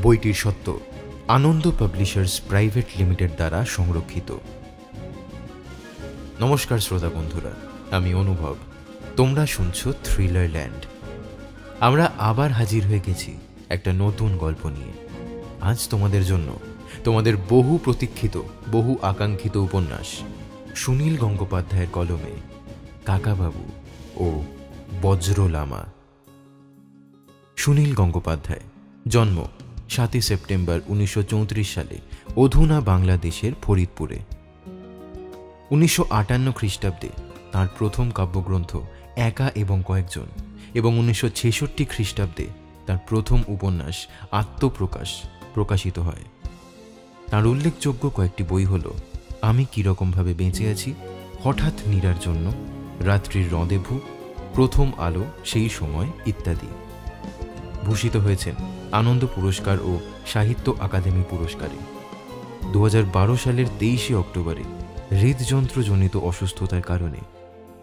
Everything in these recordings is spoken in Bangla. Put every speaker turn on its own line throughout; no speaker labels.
বইটির সত্য আনন্দ পাবলিশার্স প্রাইভেট লিমিটেড দ্বারা সংরক্ষিত। নমস্কার শ্রোতা বন্ধুরা, আমি অনুভব। তোমরা শুনছো থ্রিলার ল্যান্ড। আমরা আবার হাজির হয়ে গেছি একটা নতুন গল্প নিয়ে। আজ তোমাদের জন্য তোমাদের বহু প্রতীক্ষিত, বহু আকাঙ্ক্ষিত উপন্যাস সুনীল গঙ্গোপাধ্যায়ের কলমে কাকাবাবু ও বজ্রলামা। সুনীল গঙ্গোপাধ্যায় জন্ম 7 সেপ্টেম্বর 1934 সালে অধুনা বাংলাদেশের ফরিদপুরে। 1958 খ্রিস্টাব্দে তাঁর প্রথম কাব্যগ্রন্থ একা এবং কয়েকজন এবং 1966 খ্রিস্টাব্দে তাঁর প্রথম উপন্যাস আত্মপ্রকাশ প্রকাশিত হয়। তাঁর উল্লেখযোগ্য কয়েকটি বই হল আমি কীরকমভাবে বেঁচে আছি, হঠাৎ নীরার জন্য, রাত্রির রঁদেভু, প্রথম আলো, সেই সময় ইত্যাদি। ভূষিত হয়েছেন আনন্দ পুরস্কার ও সাহিত্য আকাদেমি পুরস্কারে। 2012 সালের 23 অক্টোবরে হৃদযন্ত্রজনিত অসুস্থতার কারণে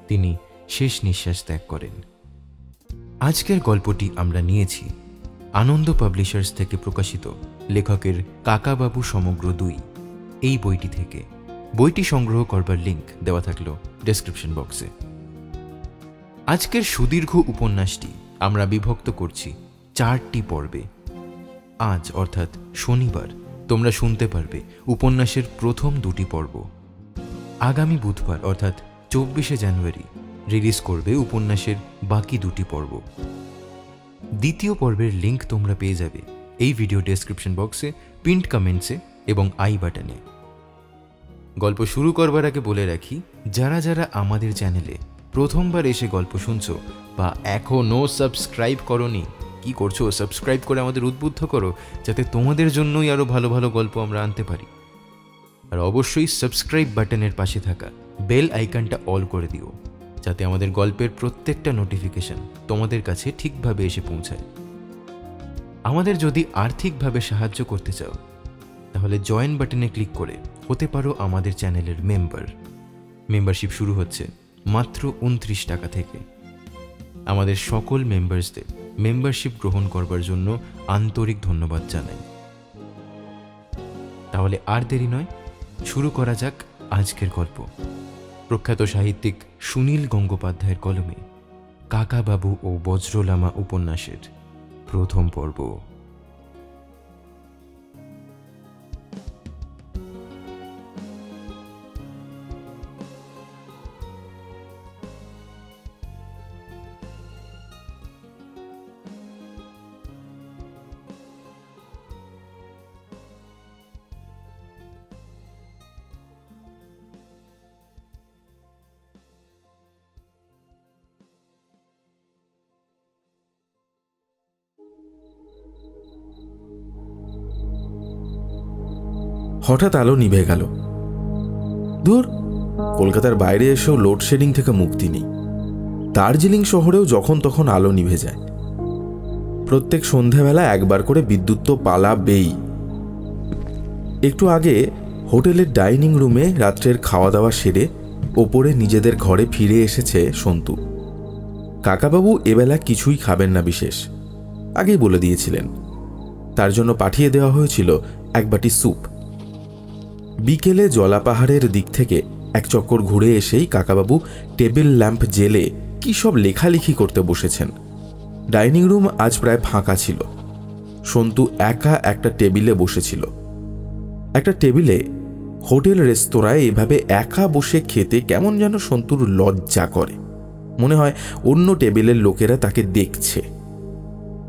তিনি শেষ নিঃশ্বাস ত্যাগ করেন। আজকের গল্পটি আমরা নিয়েছি আনন্দ পাবলিশার্স থেকে প্রকাশিত লেখকের কাকাবাবু সমগ্র 2 এই বইটি থেকে। বইটি সংগ্রহ করবার লিঙ্ক দেওয়া থাকলো ডেসক্রিপশন বক্সে। আজকের সুদীর্ঘ উপন্যাসটি আমরা বিভক্ত করছি 4টি পর্বে। আজ অর্থাৎ শনিবার তোমরা শুনতে পারবে উপন্যাসের প্রথম 2টি পর্ব। আগামী বুধবার অর্থাৎ 24শে জানুয়ারি রিলিজ করবে উপন্যাসের বাকি 2টি পর্ব। দ্বিতীয় পর্বের লিঙ্ক তোমরা পেয়ে যাবে এই ভিডিও ডেসক্রিপশন বক্সে, পিন্ড কমেন্টসে এবং আই বাটনে। গল্প শুরু করবার আগে বলে রাখি, যারা যারা আমাদের চ্যানেলে প্রথমবার এসে গল্প শুনছো বা এখনও সাবস্ক্রাইব করোনি, কি করছো? সাবস্ক্রাইব করে আমাদের উদ্বুদ্ধ করো, যাতে তোমাদের জন্যই আরও ভালো ভালো গল্প আমরা আনতে পারি। আর অবশ্যই সাবস্ক্রাইব বাটনের পাশে থাকা বেল আইকনটা অল করে দিও, যাতে আমাদের গল্পের প্রত্যেকটা নোটিফিকেশন তোমাদের কাছে ঠিকভাবে এসে পৌঁছায়। আমাদের যদি আর্থিকভাবে সাহায্য করতে চাও তাহলে জয়েন বাটনে ক্লিক করে হতে পারো আমাদের চ্যানেলের মেম্বার। মেম্বারশিপ শুরু হচ্ছে মাত্র 29 টাকা থেকে। আমাদের সকল মেম্বার্সদের মেম্বারশিপ গ্রহণ করবার জন্য আন্তরিক ধন্যবাদ জানাই। তাহলে আর দেরি নয়, শুরু করা যাক আজকের গল্প। প্রখ্যাত সাহিত্যিক সুনীল গঙ্গোপাধ্যায়ের কলমে কাকাবাবু ও বজ্রলামা উপন্যাসের প্রথম পর্ব।
হঠাৎ আলো নিভে গেল। দূর, কলকাতার বাইরে এসেও লোডশেডিং থেকে মুক্তি নেই। দার্জিলিং শহরেও যখন তখন আলো নিভে যায়। প্রত্যেক সন্ধ্যাবেলা একবার করে বিদ্যুৎ তো পালাবেই। একটু আগে হোটেলের ডাইনিং রুমে রাত্রের খাওয়া দাওয়া সেরে ওপরে নিজেদের ঘরে ফিরে এসেছে সন্তু। কাকাবাবু এবেলা কিছুই খাবেন না বিশেষ, আগেই বলে দিয়েছিলেন। তার জন্য পাঠিয়ে দেওয়া হয়েছিল এক বাটি স্যুপ। বিকেলে জলাপাহাড়ের দিক থেকে এক চক্কর ঘুরে এসেই কাকাবাবু টেবিল ল্যাম্প জেলে কি সব লেখালেখি করতে বসেছেন। ডাইনিং রুম আজ প্রায় ফাঁকা ছিল। সন্তু একা একটা টেবিলে বসেছিল। একটা টেবিলে হোটেল রেস্তোরাঁয় এভাবে একা বসে খেতে কেমন যেন সন্তুর লজ্জা করে। মনে হয় অন্য টেবিলের লোকেরা তাকে দেখছে।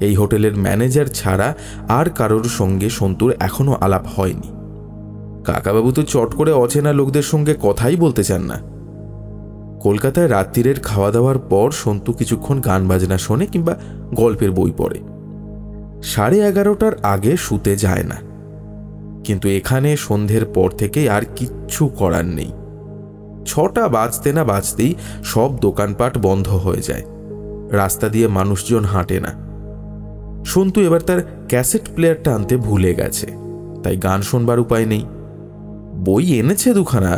এই হোটেলের ম্যানেজার ছাড়া আর কারোর সঙ্গে সন্তুর এখনো আলাপ হয়নি। কাকাবাবু তো চট করে অচেনা লোকদের সঙ্গে কথাই বলতে চান না। কলকাতায় রাত্রিরের খাওয়া দাওয়ার পর সন্তু কিছুক্ষণ গান বাজনা শোনে কিংবা গল্পের বই পড়ে। 11:30টার আগে শুতে যায় না। কিন্তু এখানে সন্ধ্যের পর থেকে আর কিচ্ছু করার নেই। 6টা বাজতে না বাজতেই সব দোকানপাট বন্ধ হয়ে যায়। রাস্তা দিয়ে মানুষজন হাঁটে না। সন্তু এবার তার ক্যাসেট প্লেয়ারটা আনতে ভুলে গেছে, তাই গান শোনবার উপায় নেই। বই এনেছে 2খানা,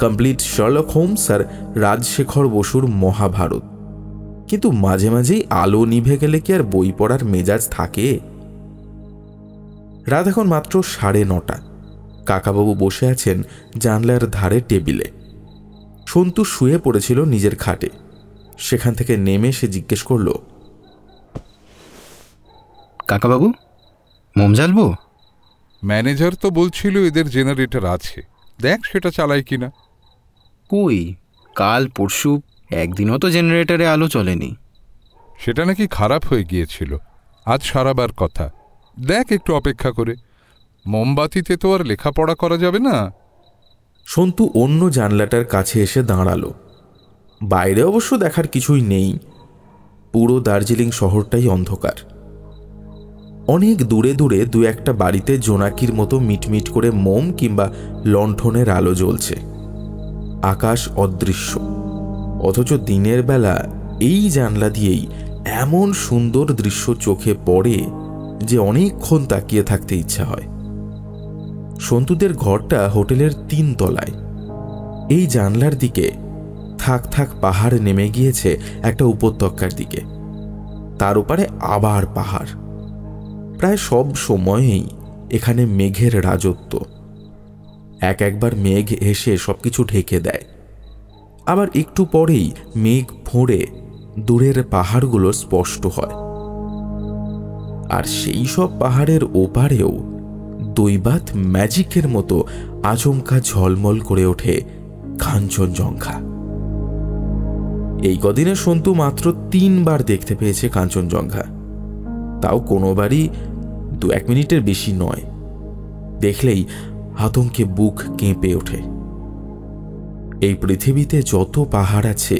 কমপ্লিট শার্লক হোমস আর রাজশেখর বসুর মহাভারত। কিন্তু মাঝে মাঝেই আলো নিভে গেলে কি আর বই পড়ার মেজাজ থাকে? রাত এখন মাত্র 9:30। কাকাবাবু বসে আছেন জানলার ধারে টেবিলে। সন্তু শুয়ে পড়েছিল নিজের খাটে। সেখান থেকে নেমে সে জিজ্ঞেস করল,
কাকাবাবু, মোম জ্বালবো?
ম্যানেজার তো বলছিল এদের জেনারেটর আছে, দেখ সেটা চালায় কিনা।
কই, কাল পরশু একদিনও তো জেনারেটরে আলো চলেনি।
সেটা নাকি খারাপ হয়ে গিয়েছিল, আজ সারাবার কথা। দেখ একটু অপেক্ষা করে, মোমবাতিতে তো আর লেখাপড়া করা যাবে না।
সন্তু অন্য জানলাটার কাছে এসে দাঁড়ালো। বাইরে অবশ্য দেখার কিছুই নেই। পুরো দার্জিলিং শহরটাই অন্ধকার। অনেক দূরে দূরে দু একটা বাড়িতে জোনাকির মতো মিটমিট করে মোম কিংবা লণ্ঠনের আলো জ্বলছে। আকাশ অদৃশ্য, অথচ দিনের বেলা এই জানলা দিয়েই এমন সুন্দর দৃশ্য চোখে পড়ে যে অনেকক্ষণ তাকিয়ে থাকতে ইচ্ছা হয়। সন্তুদের ঘরটা হোটেলের 3 তলায়। এই জানলার দিকে থাক থাক পাহাড় নেমে গিয়েছে একটা উপত্যকার দিকে, তার ওপারে আবার পাহাড়। প্রায় সব সময়েই এখানে মেঘের রাজত্ব। একবার মেঘ এসে সবকিছু ঢেকে দেয়, আবার একটু পরেই মেঘ ফোঁড়ে দূরের পাহাড়গুলো স্পষ্ট হয়। আর সেই সব পাহাড়ের ওপারেও দৈবাত ম্যাজিকের মতো আচমকা ঝলমল করে ওঠে কাঞ্চনজঙ্ঘা। এই কদিনে সন্তু মাত্র 3 বার দেখতে পেয়েছে কাঞ্চনজঙ্ঘা, তাও কোনোবারই 2-1 মিনিটের বেশি নয়। দেখলেই আতঙ্কে বুক কেঁপে ওঠে। এই পৃথিবীতে যত পাহাড় আছে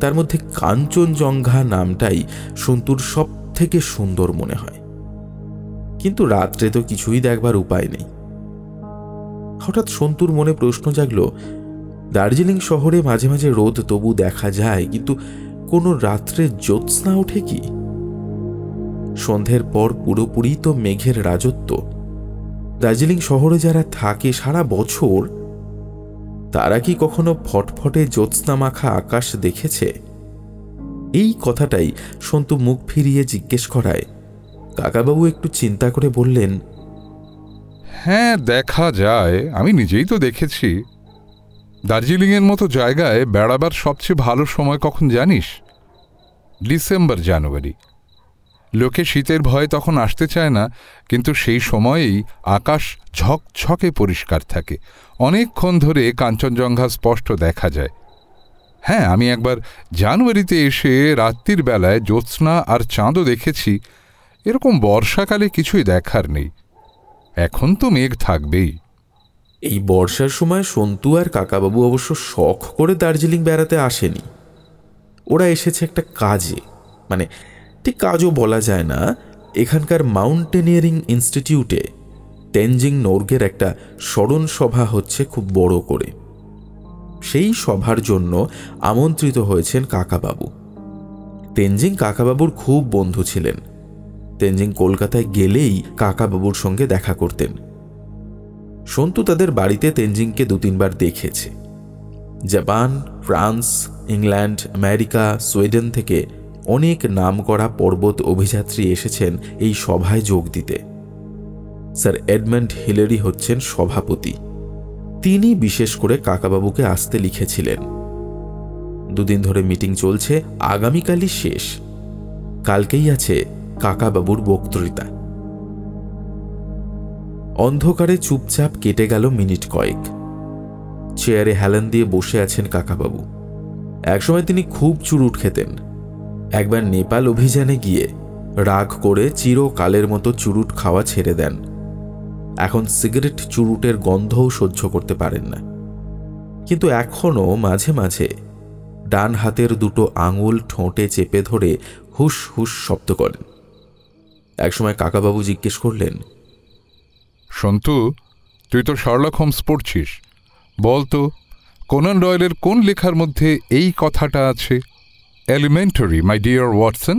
তার মধ্যে কাঞ্চনজঙ্ঘা নামটাই সন্তুর সব থেকে সুন্দর মনে হয়। কিন্তু রাত্রে তো কিছুই দেখবার উপায় নেই। হঠাৎ সন্তুর মনে প্রশ্ন জাগল, দার্জিলিং শহরে মাঝে মাঝে রোদ তবু দেখা যায়, কিন্তু কোনো রাত্রে জ্যোৎস্না ওঠে কি? সন্ধ্যের পর পুরোপুরি তো মেঘের রাজত্ব। দার্জিলিং শহরে যারা থাকে সারা বছর, তারা কি কখনো ফটফটে জ্যোৎস্না মাখা আকাশ দেখেছে? এই কথাটাই সন্তু মুখ ফিরিয়ে জিজ্ঞেস করায় কাকাবাবু একটু চিন্তা করে বললেন,
হ্যাঁ, দেখা যায়, আমি নিজেই তো দেখেছি। দার্জিলিংয়ের মতো জায়গায় বেড়াবার সবচেয়ে ভালো সময় কখন জানিস? December January. লোকে শীতের ভয়ে তখন আসতে চায় না, কিন্তু সেই সময়েই আকাশ ঝকঝকে পরিষ্কার থাকে। অনেকক্ষণ ধরে কাঞ্চনজঙ্ঘা স্পষ্ট দেখা যায়। হ্যাঁ, আমি একবার জানুয়ারিতে এসে রাত্রির বেলায় জ্যোৎস্না আর চাঁদও দেখেছি। এরকম বর্ষাকালে কিছুই দেখার নেই। এখন তো মেঘ থাকবেই।
এই বর্ষার সময় সন্তু আর কাকাবাবু অবশ্য শখ করে দার্জিলিং বেড়াতে আসেনি। ওরা এসেছে একটা কাজে, মানে ঠিক কাজও বলা যায় না। এখানকার মাউন্টেনিয়ারিং ইনস্টিটিউটে তেনজিং নোরগের একটা স্মরণ সভা হচ্ছে খুব বড় করে। সেই সভার জন্য আমন্ত্রিত হয়েছেন কাকাবাবু। তেনজিং কাকাবাবুর খুব বন্ধু ছিলেন। তেনজিং কলকাতায় গেলেই কাকাবাবুর সঙ্গে দেখা করতেন। সন্তু তাদের বাড়িতে তেনজিংকে 2-3 বার দেখেছে। Japan, France, England, America, Sweden থেকে অনেক নামকরা পর্বত অভিযাত্রী এসেছেন এই সভায় যোগ দিতে। স্যার এডমন্ড হিলারি হচ্ছেন সভাপতি। তিনি বিশেষ করে কাকাবাবুকে আসতে লিখেছিলেন। 2 দিন ধরে মিটিং চলছে, আগামীকালই শেষ। কালকেই আছে কাকাবাবুর বক্তৃতা। অন্ধকারে চুপচাপ কেটে গেল মিনিট কয়েক। চেয়ারে হেলান দিয়ে বসে আছেন কাকাবাবু। একসময় তিনি খুব চুরুট খেতেন। একবার নেপাল অভিযানে গিয়ে রাগ করে চিরকালের মতো চুরুট খাওয়া ছেড়ে দেন। এখন সিগারেট চুরুটের গন্ধও সহ্য করতে পারেন না। কিন্তু এখনও মাঝে মাঝে ডান হাতের 2 আঙুল ঠোঁটে চেপে ধরে হুস হুস শব্দ করেন। একসময় কাকাবাবু জিজ্ঞেস করলেন,
সন্তু, তুই তো শার্লক হোমস পড়ছিস, বলতো কোনান ডয়েলের কোন লেখার মধ্যে এই কথাটা আছে, এলিমেন্টারি মাই ডিয়ার ওয়াটসন?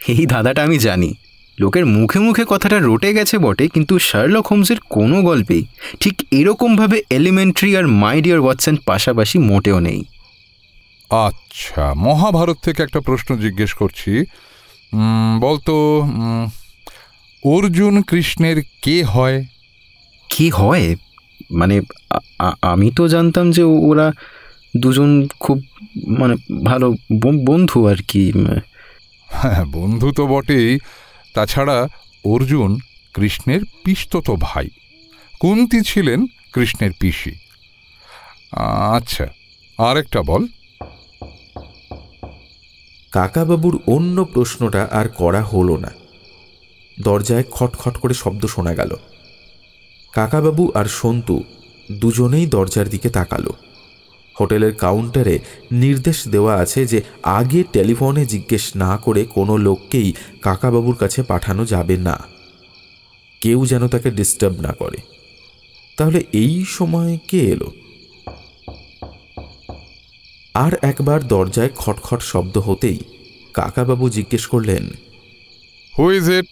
এই দাদাটা আমি জানি, লোকের মুখে মুখে কথাটা রটে গেছে বটে, কিন্তু শার্লক হোমসের কোনো গল্পেই ঠিক এরকমভাবে এলিমেন্টারি আর মাই ডিয়ার ওয়াটসন পাশাপাশি মোটেও নেই।
আচ্ছা, মহাভারত থেকে একটা প্রশ্ন জিজ্ঞেস করছি, বলতো অর্জুন কৃষ্ণের কে হয়?
কি হয় মানে আমি তো জানতাম যে ওরা দুজন খুব মানে ভালো বন্ধু আর কি।
হ্যাঁ, বন্ধু তো বটেই, তাছাড়া অর্জুন কৃষ্ণের পিস্তত ভাই, কুন্তী ছিলেন কৃষ্ণের পিসি। আচ্ছা, আরেকটা বল।
কাকাবাবুর অন্য প্রশ্নটা আর করা হলো না। দরজায় খটখট করে শব্দ শোনা গেল। কাকাবাবু আর সন্তু দুজনেই দরজার দিকে তাকালো। হোটেলের কাউন্টারে নির্দেশ দেওয়া আছে যে আগে টেলিফোনে জিজ্ঞেস না করে কোনো লোককেই কাকাবাবুর কাছে পাঠানো যাবে না, কেউ যেন তাকে ডিস্টার্ব না করে। তাহলে এই সময় কে এলো? আর একবার দরজায় খটখট শব্দ হতেই কাকাবাবু জিজ্ঞেস করলেন,
who is it?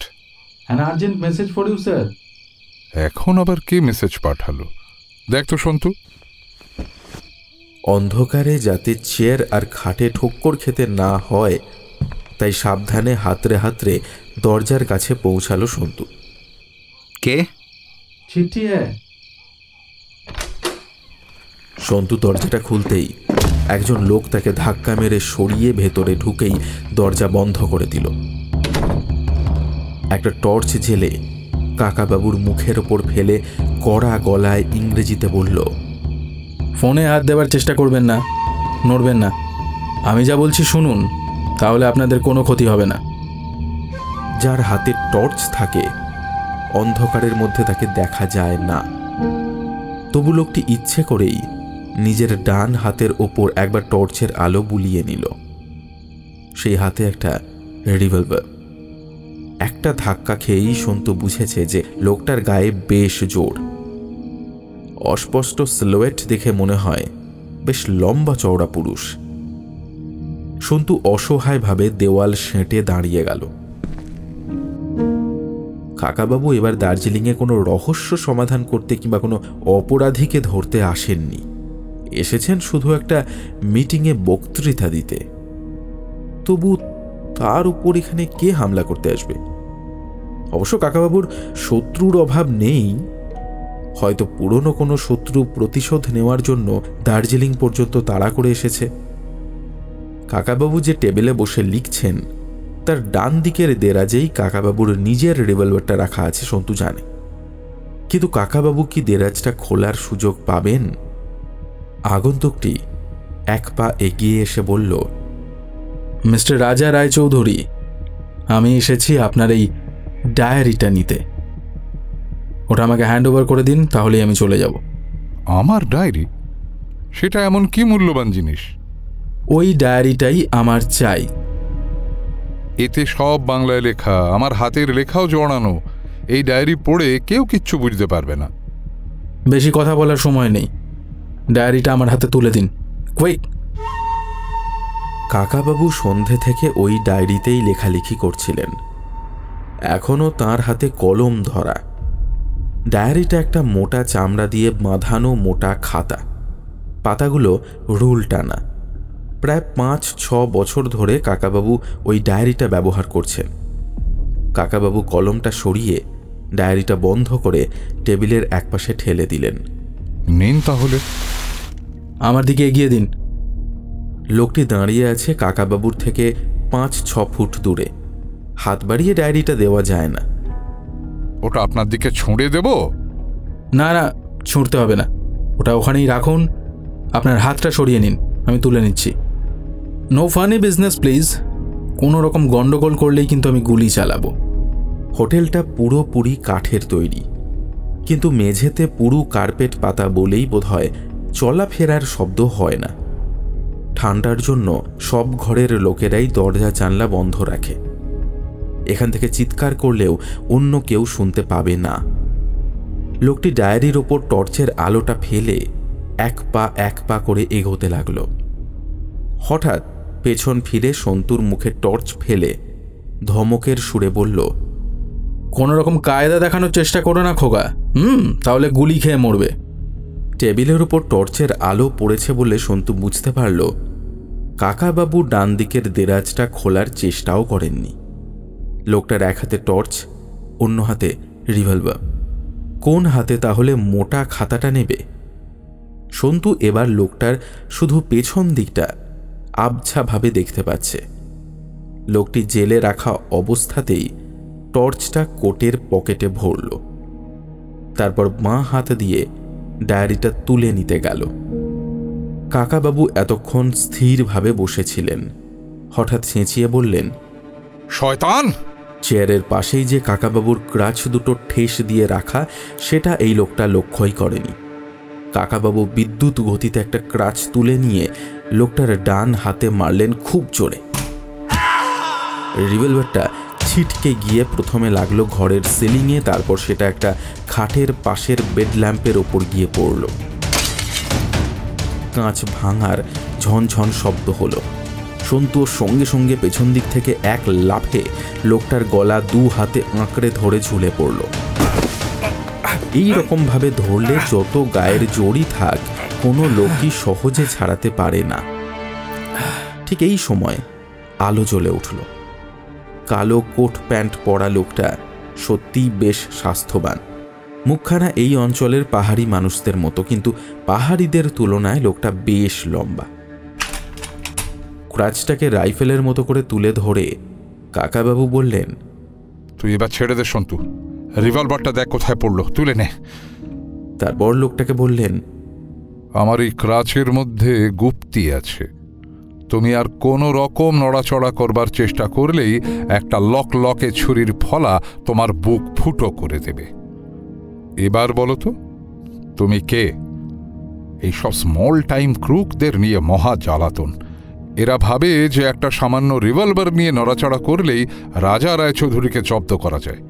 An urgent message for you, sir.
এখন আবার কে মেসেজ পাঠালো? দেখ তো সন্তু।
অন্ধকারে যাতে চেয়ার আর খাটে ঠক্কর খেতে না হয় তাই সাবধানে হাতড়ে হাতড়ে দরজার কাছে পৌঁছালো সন্তু।
কে?
चिट्ठी है।
সন্তু দরজাটা খুলতেই একজন লোক তাকে ধাক্কা মেরে সরিয়ে ভেতরে ঢুকেই দরজা বন্ধ করে দিল। একটা টর্চ জেলে কাকাবাবুর মুখের ওপর ফেলে কড়া গলায় ইংরেজিতে বলল,
ফোনে হাত দেওয়ার চেষ্টা করবেন না, নড়বেন না। আমি যা বলছি শুনুন, তাহলে আপনাদের কোনো ক্ষতি হবে না।
যার হাতে টর্চ থাকে অন্ধকারের মধ্যে তাকে দেখা যায় না, তবু লোকটি ইচ্ছে করেই নিজের ডান হাতের ওপর একবার টর্চের আলো বুলিয়ে নিল। সেই হাতে একটা রিভলভার। একটা ধাক্কা খেয়েই সন্তু বুঝেছে যে লোকটার গায়ে বেশ জোর। অস্পষ্ট সিলুয়েট দেখে মনে হয় বেশ লম্বা চওড়া পুরুষ। সন্তু অসহায়ভাবে দেওয়াল সেঁটে দাঁড়িয়ে গেল। কাকাবাবু এবার দার্জিলিংয়ে কোনো রহস্য সমাধান করতে কিংবা কোনো অপরাধীকে ধরতে আসেননি, এসেছেন শুধু একটা মিটিংয়ে বক্তৃতা দিতে। তবু তার উপর এখানে কে হামলা করতে আসবে? অবশ্য কাকাবাবুর শত্রুর অভাব নেই, হয়তো পুরনো কোনো শত্রু প্রতিশোধ নেওয়ার জন্য দার্জিলিং পর্যন্ত তাড়া করে এসেছে। কাকাবাবু যে টেবিলে বসে লিখছেন তার ডান দিকের দেরাজেই কাকাবাবুর নিজের রিভলভারটা রাখা আছে সন্তু জানে। কিন্তু কাকাবাবু কি দেরাজটা খোলার সুযোগ পাবেন? আগন্তুকটি এক পা এগিয়ে এসে বলল,
মিস্টার রাজা রায়চৌধুরী, আমি এসেছি আপনার এই ডায়েরিটা নিতে। ওটা আমাকে হ্যান্ড ওভার করে দিন, তাহলেই আমি চলে যাব।
আমার ডায়েরি? সেটা এমন কি মূল্যবান জিনিস?
ওই ডায়েরিটাই আমার চাই।
এতে সব বাংলায় লেখা, আমার হাতের লেখাও জড়ানো। এই ডায়েরি পড়ে কেউ কিচ্ছু বুঝতে পারবে না।
বেশি কথা বলার সময় নেই, ডায়েরিটা আমার হাতে তুলে দিন, কুইক।
কাকাবাবু সন্ধে থেকে ওই ডায়েরিতেই লেখালেখি করছিলেন। এখনও তার হাতে কলম ধরা। ডায়েরিটা একটা মোটা চামড়া দিয়ে বাঁধানো মোটা খাতা, পাতাগুলো রুল টানা। প্রায় 5-6 বছর ধরে কাকাবাবু ওই ডায়েরিটা ব্যবহার করছেন। কাকাবাবু কলমটা সরিয়ে ডায়েরিটা বন্ধ করে টেবিলের একপাশে ঠেলে দিলেন।
নিন তাহলে।
আমার দিকে এগিয়ে দিন।
লোকটি দাঁড়িয়ে আছে কাকাবাবুর থেকে 5-6 ফুট দূরে। হাত বাড়িয়ে ডায়েরিটা দেওয়া যায় না।
ওটা আপনার দিকে ছুঁড়ে দেব?
না না, ছুঁড়তে হবে না, ওটা ওখানেই রাখুন। আপনার হাতটা সরিয়ে নিন, আমি তুলে নিচ্ছি। No funny business please. কোনো রকম গন্ডগোল করলেই কিন্তু আমি গুলি চালাবো।
হোটেলটা পুরোপুরি কাঠের তৈরি, কিন্তু মেঝেতে পুরু কার্পেট পাতা বলেই বোধহয় চলাফেরার শব্দ হয় না। ঠান্ডার জন্য সব ঘরের লোকেরাই দরজা জানলা বন্ধ রাখে। এখান থেকে চিৎকার করলেও অন্য কেউ শুনতে পাবে না। লোকটি ডায়েরির ওপর টর্চের আলোটা ফেলে এক পা করে এগোতে লাগলো। হঠাৎ পেছন ফিরে সন্তুর মুখে টর্চ ফেলে ধমকের সুরে বলল,
কোনো রকম কায়দা দেখানোর চেষ্টা করো না খোকা, তাহলে গুলি খেয়ে মরবে।
টেবিলের উপর টর্চের আলো পড়েছে বলে সন্তু বুঝতে পারল কাকাবাবু ডান দিকের দেরাজটা খোলার চেষ্টাও করেননি। লোকটার এক হাতে টর্চ, অন্য হাতে রিভলভার। কোন হাতে তাহলে মোটা খাতাটা নেবে? সন্তু এবার লোকটার শুধু পেছন দিকটা আবছাভাবে দেখতে পাচ্ছে। লোকটি জেলে রাখা অবস্থাতেই টর্চটা কোটের পকেটে ভরল, তারপর বাঁ হাত দিয়ে ডায়েরিটা তুলে নিতে গেল। কাকাবাবু এতক্ষণ স্থিরভাবে বসেছিলেন, হঠাৎ চেঁচিয়ে বললেন,
শয়তান!
চেয়ারের পাশেই যে কাকাবাবুর ক্রাচ দুটো ঠেস দিয়ে রাখা, সেটা এই লোকটা লক্ষ্যই করেনি। কাকাবাবু বিদ্যুৎ গতিতে একটা ক্রাচ তুলে নিয়ে লোকটার ডান হাতে মারলেন খুব জোরে। রিভলভারটা ছিটকে গিয়ে প্রথমে লাগলো ঘরের সিলিংয়ে, তারপর সেটা একটা খাটের পাশের বেড ল্যাম্পের ওপর গিয়ে পড়ল। কাঁচ ভাঙার ঝনঝন শব্দ হলো। সন্তু সঙ্গে সঙ্গে পেছন দিক থেকে এক লাফে লোকটার গলা দু হাতে আঁকড়ে ধরে ঝুলে পড়ল। এই রকম ভাবে ধরলে যত গায়ের জোরই থাক, কোনো লোকই সহজে ছাড়াতে পারে না। ঠিক এই সময় আলো জ্বলে উঠল। কালো কোট প্যান্ট পরা লোকটা সত্যিই বেশ স্বাস্থ্যবান। মুখখানা এই অঞ্চলের পাহাড়ি মানুষদের মতো, কিন্তু পাহাড়িদের তুলনায় লোকটা বেশ লম্বা। ক্রাচটাকে রাইফেলের মতো করে তুলে ধরে কাকাবাবু বললেন,
তুই এবার ছেড়ে দে সন্তু, রিভলভারটা দেখ কোথায় পড়লো, তুলে নে।
তারপর লোকটাকে বললেন,
আমার এই ক্রাচের মধ্যে গুপ্তি আছে। তুমি আর কোনো রকম নড়াচড়া করবার চেষ্টা করলেই একটা লকে ছুরির ফলা তোমার বুক ফুটো করে দেবে। এবার বলো তো, তুমি কে? এই সব স্মল টাইম ক্রুকদের নিয়ে মহা জ্বালাতন। এরা ভাবে যে একটা সামান্য রিভলভার নিয়ে নড়াচড়া করলেই রাজা রায়চৌধুরীকে জব্দ করা যায়।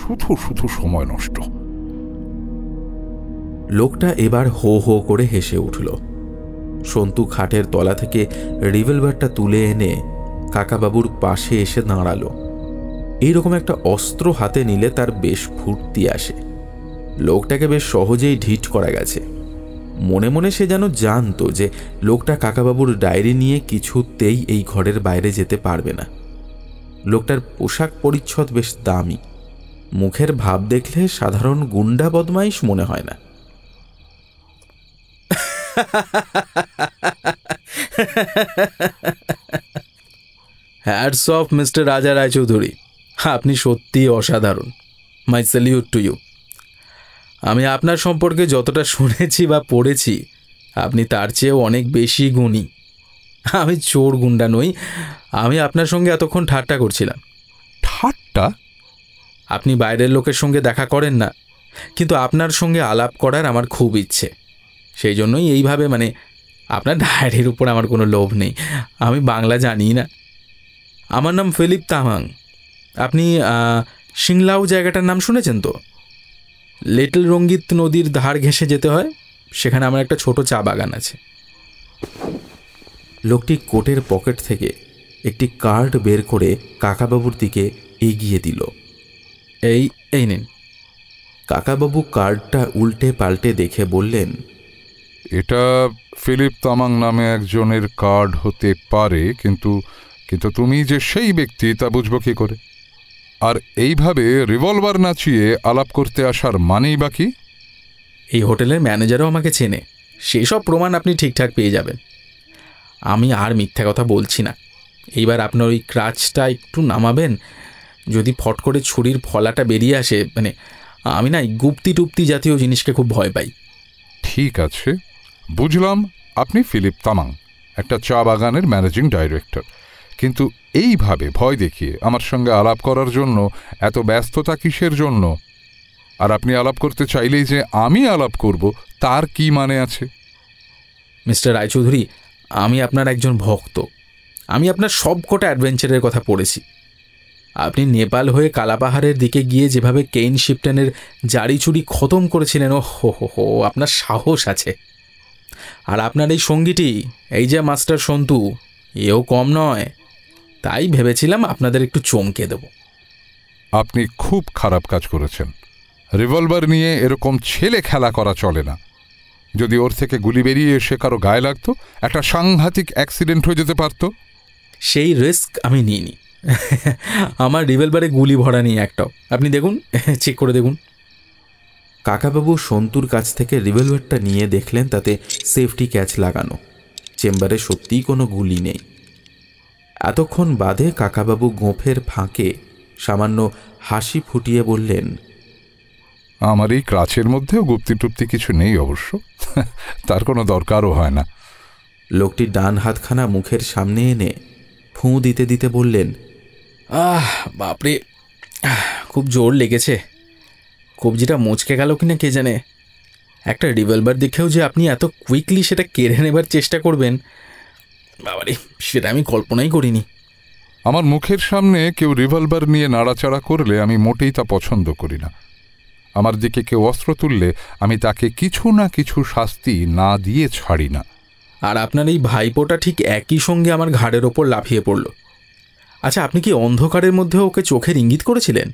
শুধু শুধু সময় নষ্ট।
লোকটা এবার হো হো করে হেসে উঠল। সন্তু খাটের তলা থেকে রিভলভারটা তুলে এনে কাকাবাবুর পাশে এসে দাঁড়ালো। এইরকম একটা অস্ত্র হাতে নিলে তার বেশ ফুর্তি আসে। লোকটাকে বেশ সহজেই ঢিট করা গেছে। মনে মনে সে যেন জানতো যে লোকটা কাকাবাবুর ডায়েরি নিয়ে কিছুতেই এই ঘরের বাইরে যেতে পারবে না। লোকটার পোশাক পরিচ্ছদ বেশ দামি, মুখের ভাব দেখলে সাধারণ গুন্ডা বদমাইশ মনে হয় না।
হ্যাটস অফ মিস্টার রাজা রায়চৌধুরী, আপনি সত্যিই অসাধারণ। মাই স্যালিউট টু ইউ। আমি আপনার সম্পর্কে যতটা শুনেছি বা পড়েছি, আপনি তার চেয়েও অনেক বেশি গুণী। আমি চোর গুন্ডা নই, আমি আপনার সঙ্গে এতক্ষণ ঠাট্টা করছিলাম।
ঠাট্টা?
আপনি বাইরের লোকের সঙ্গে দেখা করেন না, কিন্তু আপনার সঙ্গে আলাপ করার আমার খুব ইচ্ছে। সেই জন্যই এইভাবে, মানে আপনার ডায়েরির উপর আমার কোনো লোভ নেই। আমি বাংলা জানি না। আমার নাম ফিলিপ তামাং। আপনি সিংলাও জায়গাটার নাম শুনেছেন তো? লিটল রঙ্গিত নদীর ধার ঘেঁষে যেতে হয়, সেখানে আমার একটা ছোট চা বাগান আছে।
লোকটি কোটের পকেট থেকে একটি কার্ড বের করে কাকাবাবুর দিকে এগিয়ে দিল।
এই নিন।
কাকাবাবু কার্ডটা উল্টে পাল্টে দেখে বললেন,
এটা ফিলিপ তামাং নামে একজনের কার্ড হতে পারে, কিন্তু কিন্তু তুমি যে সেই ব্যক্তি তা বুঝবো কি করে? আর এইভাবে রিভলভার নাচিয়ে আলাপ করতে আসার মানেই বাকি?
এই হোটেলের ম্যানেজারও আমাকে চেনে, সেসব প্রমাণ আপনি ঠিকঠাক পেয়ে যাবেন। আমি আর মিথ্যা কথা বলছি না। এইবার আপনার ওই ক্রাচটা একটু নামাবেন। যদি ফট করে ছুরির ফলাটা বেরিয়ে আসে, মানে আমি না গুপ্তি টুপ্তি জাতীয় জিনিসকে খুব ভয় পাই।
ঠিক আছে, বুঝলাম আপনি ফিলিপ তামাং, একটা চা বাগানের ম্যানেজিং ডাইরেক্টর। কিন্তু এইভাবে ভয় দেখিয়ে আমার সঙ্গে আলাপ করার জন্য এত ব্যস্ততা কিসের জন্য? আর আপনি আলাপ করতে চাইলেই যে আমি আলাপ করব, তার কি মানে আছে?
মিস্টার রায়চৌধুরী, আমি আপনার একজন ভক্ত। আমি আপনার সব কটা অ্যাডভেঞ্চারের কথা পড়েছি। আপনি নেপাল হয়ে কালাপাহাড়ের দিকে গিয়ে যেভাবে কেইন শিপটনের জারি চুরি খতম করেছিলেন, ও হো, আপনার সাহস আছে। আর আপনার এই সঙ্গীটি, এই যে মাস্টার সন্তু, এও কম নয়। তাই ভেবেছিলাম আপনাদের একটু চমকে দেব।
আপনি খুব খারাপ কাজ করেছেন। রিভলভার নিয়ে এরকম ছেলে খেলা করা চলে না। যদি ওর থেকে গুলি বেরিয়ে এসে কারো গায়ে লাগতো, একটা সাংঘাতিক অ্যাক্সিডেন্ট হয়ে যেতে পারত।
সেই রিস্ক আমি নিইনি। আমার রিভলভারে গুলি ভরা নেই একটাও, আপনি দেখুন, চেক করে দেখুন।
কাকাবাবু সন্তুর কাছ থেকে রিভলভারটা নিয়ে দেখলেন তাতে সেফটি ক্যাচ লাগানো, চেম্বারে সত্যিই কোনো গুলি নেই। এতক্ষণ বাদে কাকাবাবু গোঁফের ফাঁকে সামান্য হাসি ফুটিয়ে বললেন,
আমার এই ক্রাচের মধ্যেও গুপ্তি টুপ্তি কিছু নেই অবশ্য, তার কোনো দরকারও হয় না।
লোকটি ডান হাতখানা মুখের সামনে এনে ফুঁ দিতে দিতে বললেন,
বাপরে, খুব জোর লেগেছে। কবজিটা মুচকে গেল কিনা কে জানে। একটা রিভলভার দেখেও যে আপনি এত কুইকলি সেটা কেড়ে নেবার চেষ্টা করবেন, বাবারে, সেটা আমি কল্পনাই করিনি।
আমার মুখের সামনে কেউ রিভলভার নিয়ে নাড়াচাড়া করলে আমি মোটেই তা পছন্দ করি না। আমার দিকে কেউ অস্ত্র তুললে আমি তাকে কিছু না কিছু শাস্তি না দিয়ে ছাড়ি না।
আর আপনার এই ভাইপোটা ঠিক একই সঙ্গে আমার ঘাড়ের ওপর লাফিয়ে পড়ল। আচ্ছা, আপনি কি অন্ধকারের মধ্যে ওকে চোখের ইঙ্গিত করেছিলেন?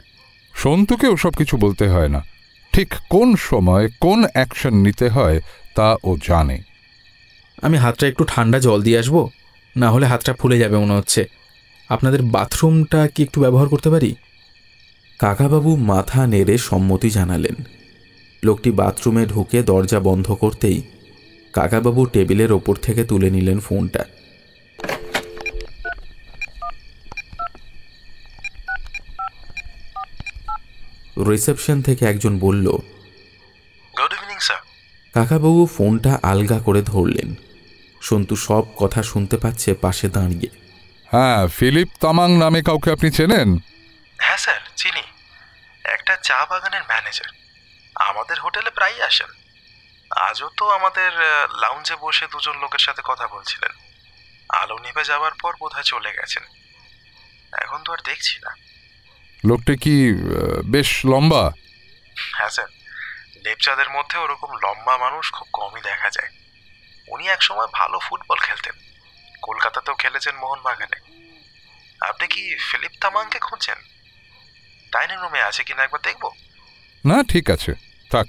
সন্তুকে ওসব কিছু বলতে হয় না, ঠিক কোন সময় কোন অ্যাকশন নিতে হয় তা ও জানে।
আমি হাতটা একটু ঠান্ডা জল দিয়ে আসবো, না হলে হাতটা ফুলে যাবে মনে হচ্ছে। আপনাদের বাথরুমটা কি একটু ব্যবহার করতে পারি?
কাকাবাবু মাথা নেড়ে সম্মতি জানালেন। লোকটি বাথরুমে ঢুকে দরজা বন্ধ করতেই কাকাবাবু টেবিলের ওপর থেকে তুলে নিলেন ফোনটা। রিসেপশন থেকে একজন বলল,
গুড ইভিনিং স্যার।
কাকাবাবু ফোনটা আলগা করে ধরলেন। সন্তু সব কথা শুনতে পাচ্ছে পাশে দাঁড়িয়ে।
হ্যাঁ, ফিলিপ তামাং নামে কাউকে আপনি চেনেন?
হ্যাঁ স্যার, চিনি। একটা চা বাগানের ম্যানেজার, আমাদের হোটেলে প্রায়ই আসেন। আজও তো আমাদের লাউঞ্জে বসে দুজন লোকের সাথে কথা বলছিলেন। আলো নিভে যাওয়ার পর বোধহয় চলে গেছেন, এখন তো আর দেখছি না।
লোকটা কি বেশ লম্বা?
হ্যাঁ স্যার, লেপচাদের মধ্যে ওরকম লম্বা মানুষ খুব কমই দেখা যায়। উনি একসময় ভালো ফুটবল খেলতেন, কলকাতাতেও খেলেছেন মোহনবাগানে। আপনি কি ফিলিপ তামাংকে খুঁজছেন? ডাইনিং রুমে আছে কিনা একবার দেখবো?
না, ঠিক আছে, থাক।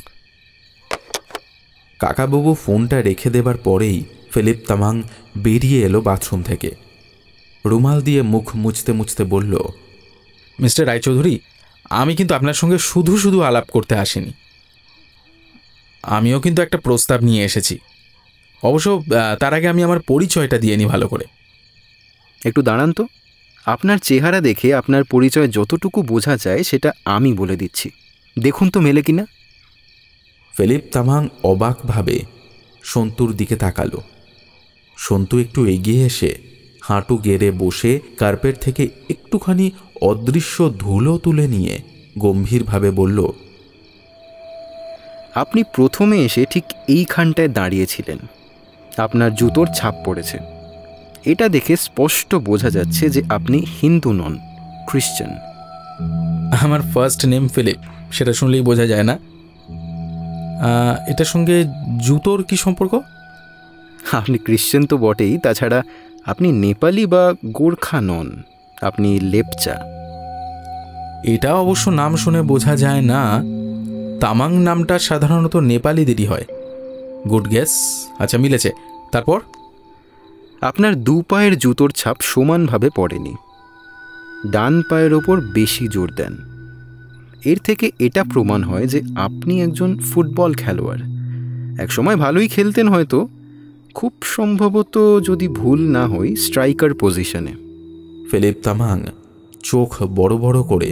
কাকাবাবু ফোনটা রেখে দেবার পরেই ফিলিপ তামাং বেরিয়ে এলো বাথরুম থেকে। রুমাল দিয়ে মুখ মুছতে মুছতে বলল,
মিস্টার রায়চৌধুরী, আমি কিন্তু আপনার সঙ্গে শুধু শুধু আলাপ করতে আসিনি। আমিও কিন্তু একটা প্রস্তাব নিয়ে এসেছি। অবশ্য তার আগে আমি আমার পরিচয়টা দিয়ে নিই ভালো করে।
একটু দাঁড়ান তো, আপনার চেহারা দেখে আপনার পরিচয় যতটুকু বোঝা যায় সেটা আমি বলে দিচ্ছি, দেখুন তো মেলে কিনা।
ফিলিপ তামাং অবাকভাবে সন্তুর দিকে তাকালো। সন্তু একটু এগিয়ে এসে হাঁটু গেড়ে বসে কার্পেট থেকে একটুখানি অদৃশ্য ধুলো তুলে নিয়ে গম্ভীরভাবে বলল,
আপনি প্রথমে এসে ঠিক এইখানটায় দাঁড়িয়েছিলেন, আপনার জুতোর ছাপ পড়েছে। এটা দেখে স্পষ্ট বোঝা যাচ্ছে যে আপনি হিন্দু নন, খ্রিশ্চান।
আমার ফার্স্ট নেম ফিলিপ, সেটা শুনলেই বোঝা যায় না। এটার সঙ্গে জুতোর কি সম্পর্ক?
আপনি খ্রিশ্চান তো বটেই, তাছাড়া আপনি নেপালি বা গোর্খা নন, আপনি লেপচা।
এটা অবশ্য নাম শুনে বোঝা যায় না। তামাং নামটা সাধারণত নেপালিদেরই হয়। Good guess. আচ্ছা, মিলেছে। তারপর?
আপনার দু পায়ের জুতোর ছাপ সমানভাবে পড়েনি, ডান পায়ের ওপর বেশি জোর দেন। এর থেকে এটা প্রমাণ হয় যে আপনি একজন ফুটবল খেলোয়াড়। একসময় ভালোই খেলতেন হয়তো, খুব সম্ভবত, যদি ভুল না হই, স্ট্রাইকার পজিশনে।
ফিলিপ তামাং চোখ বড় বড় করে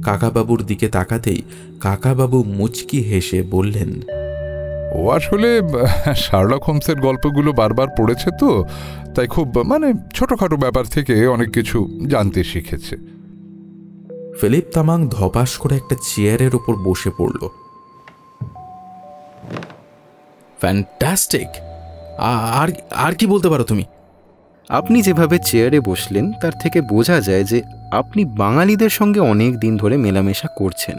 কাকাবাবুর দিকে তাকাতেই কাকাবাবু মুচকি হেসে বললেন,
ও আসলে শার্লক হোমসের গল্পগুলো বারবার পড়েছে তো, তাই খুব ছোটখাটো ব্যাপার থেকে অনেক কিছু জানতে শিখেছে।
ফিলিপ তামাং ধপাস করে একটা চেয়ারের উপর বসে পড়ল।
ফ্যান্টাস্টিক। আর কি বলতে পারো তুমি?
আপনি যেভাবে চেয়ারে বসলেন তার থেকে বোঝা যায় যে আপনি বাঙালিদের সঙ্গে অনেক দিন ধরে মেলামেশা করছেন,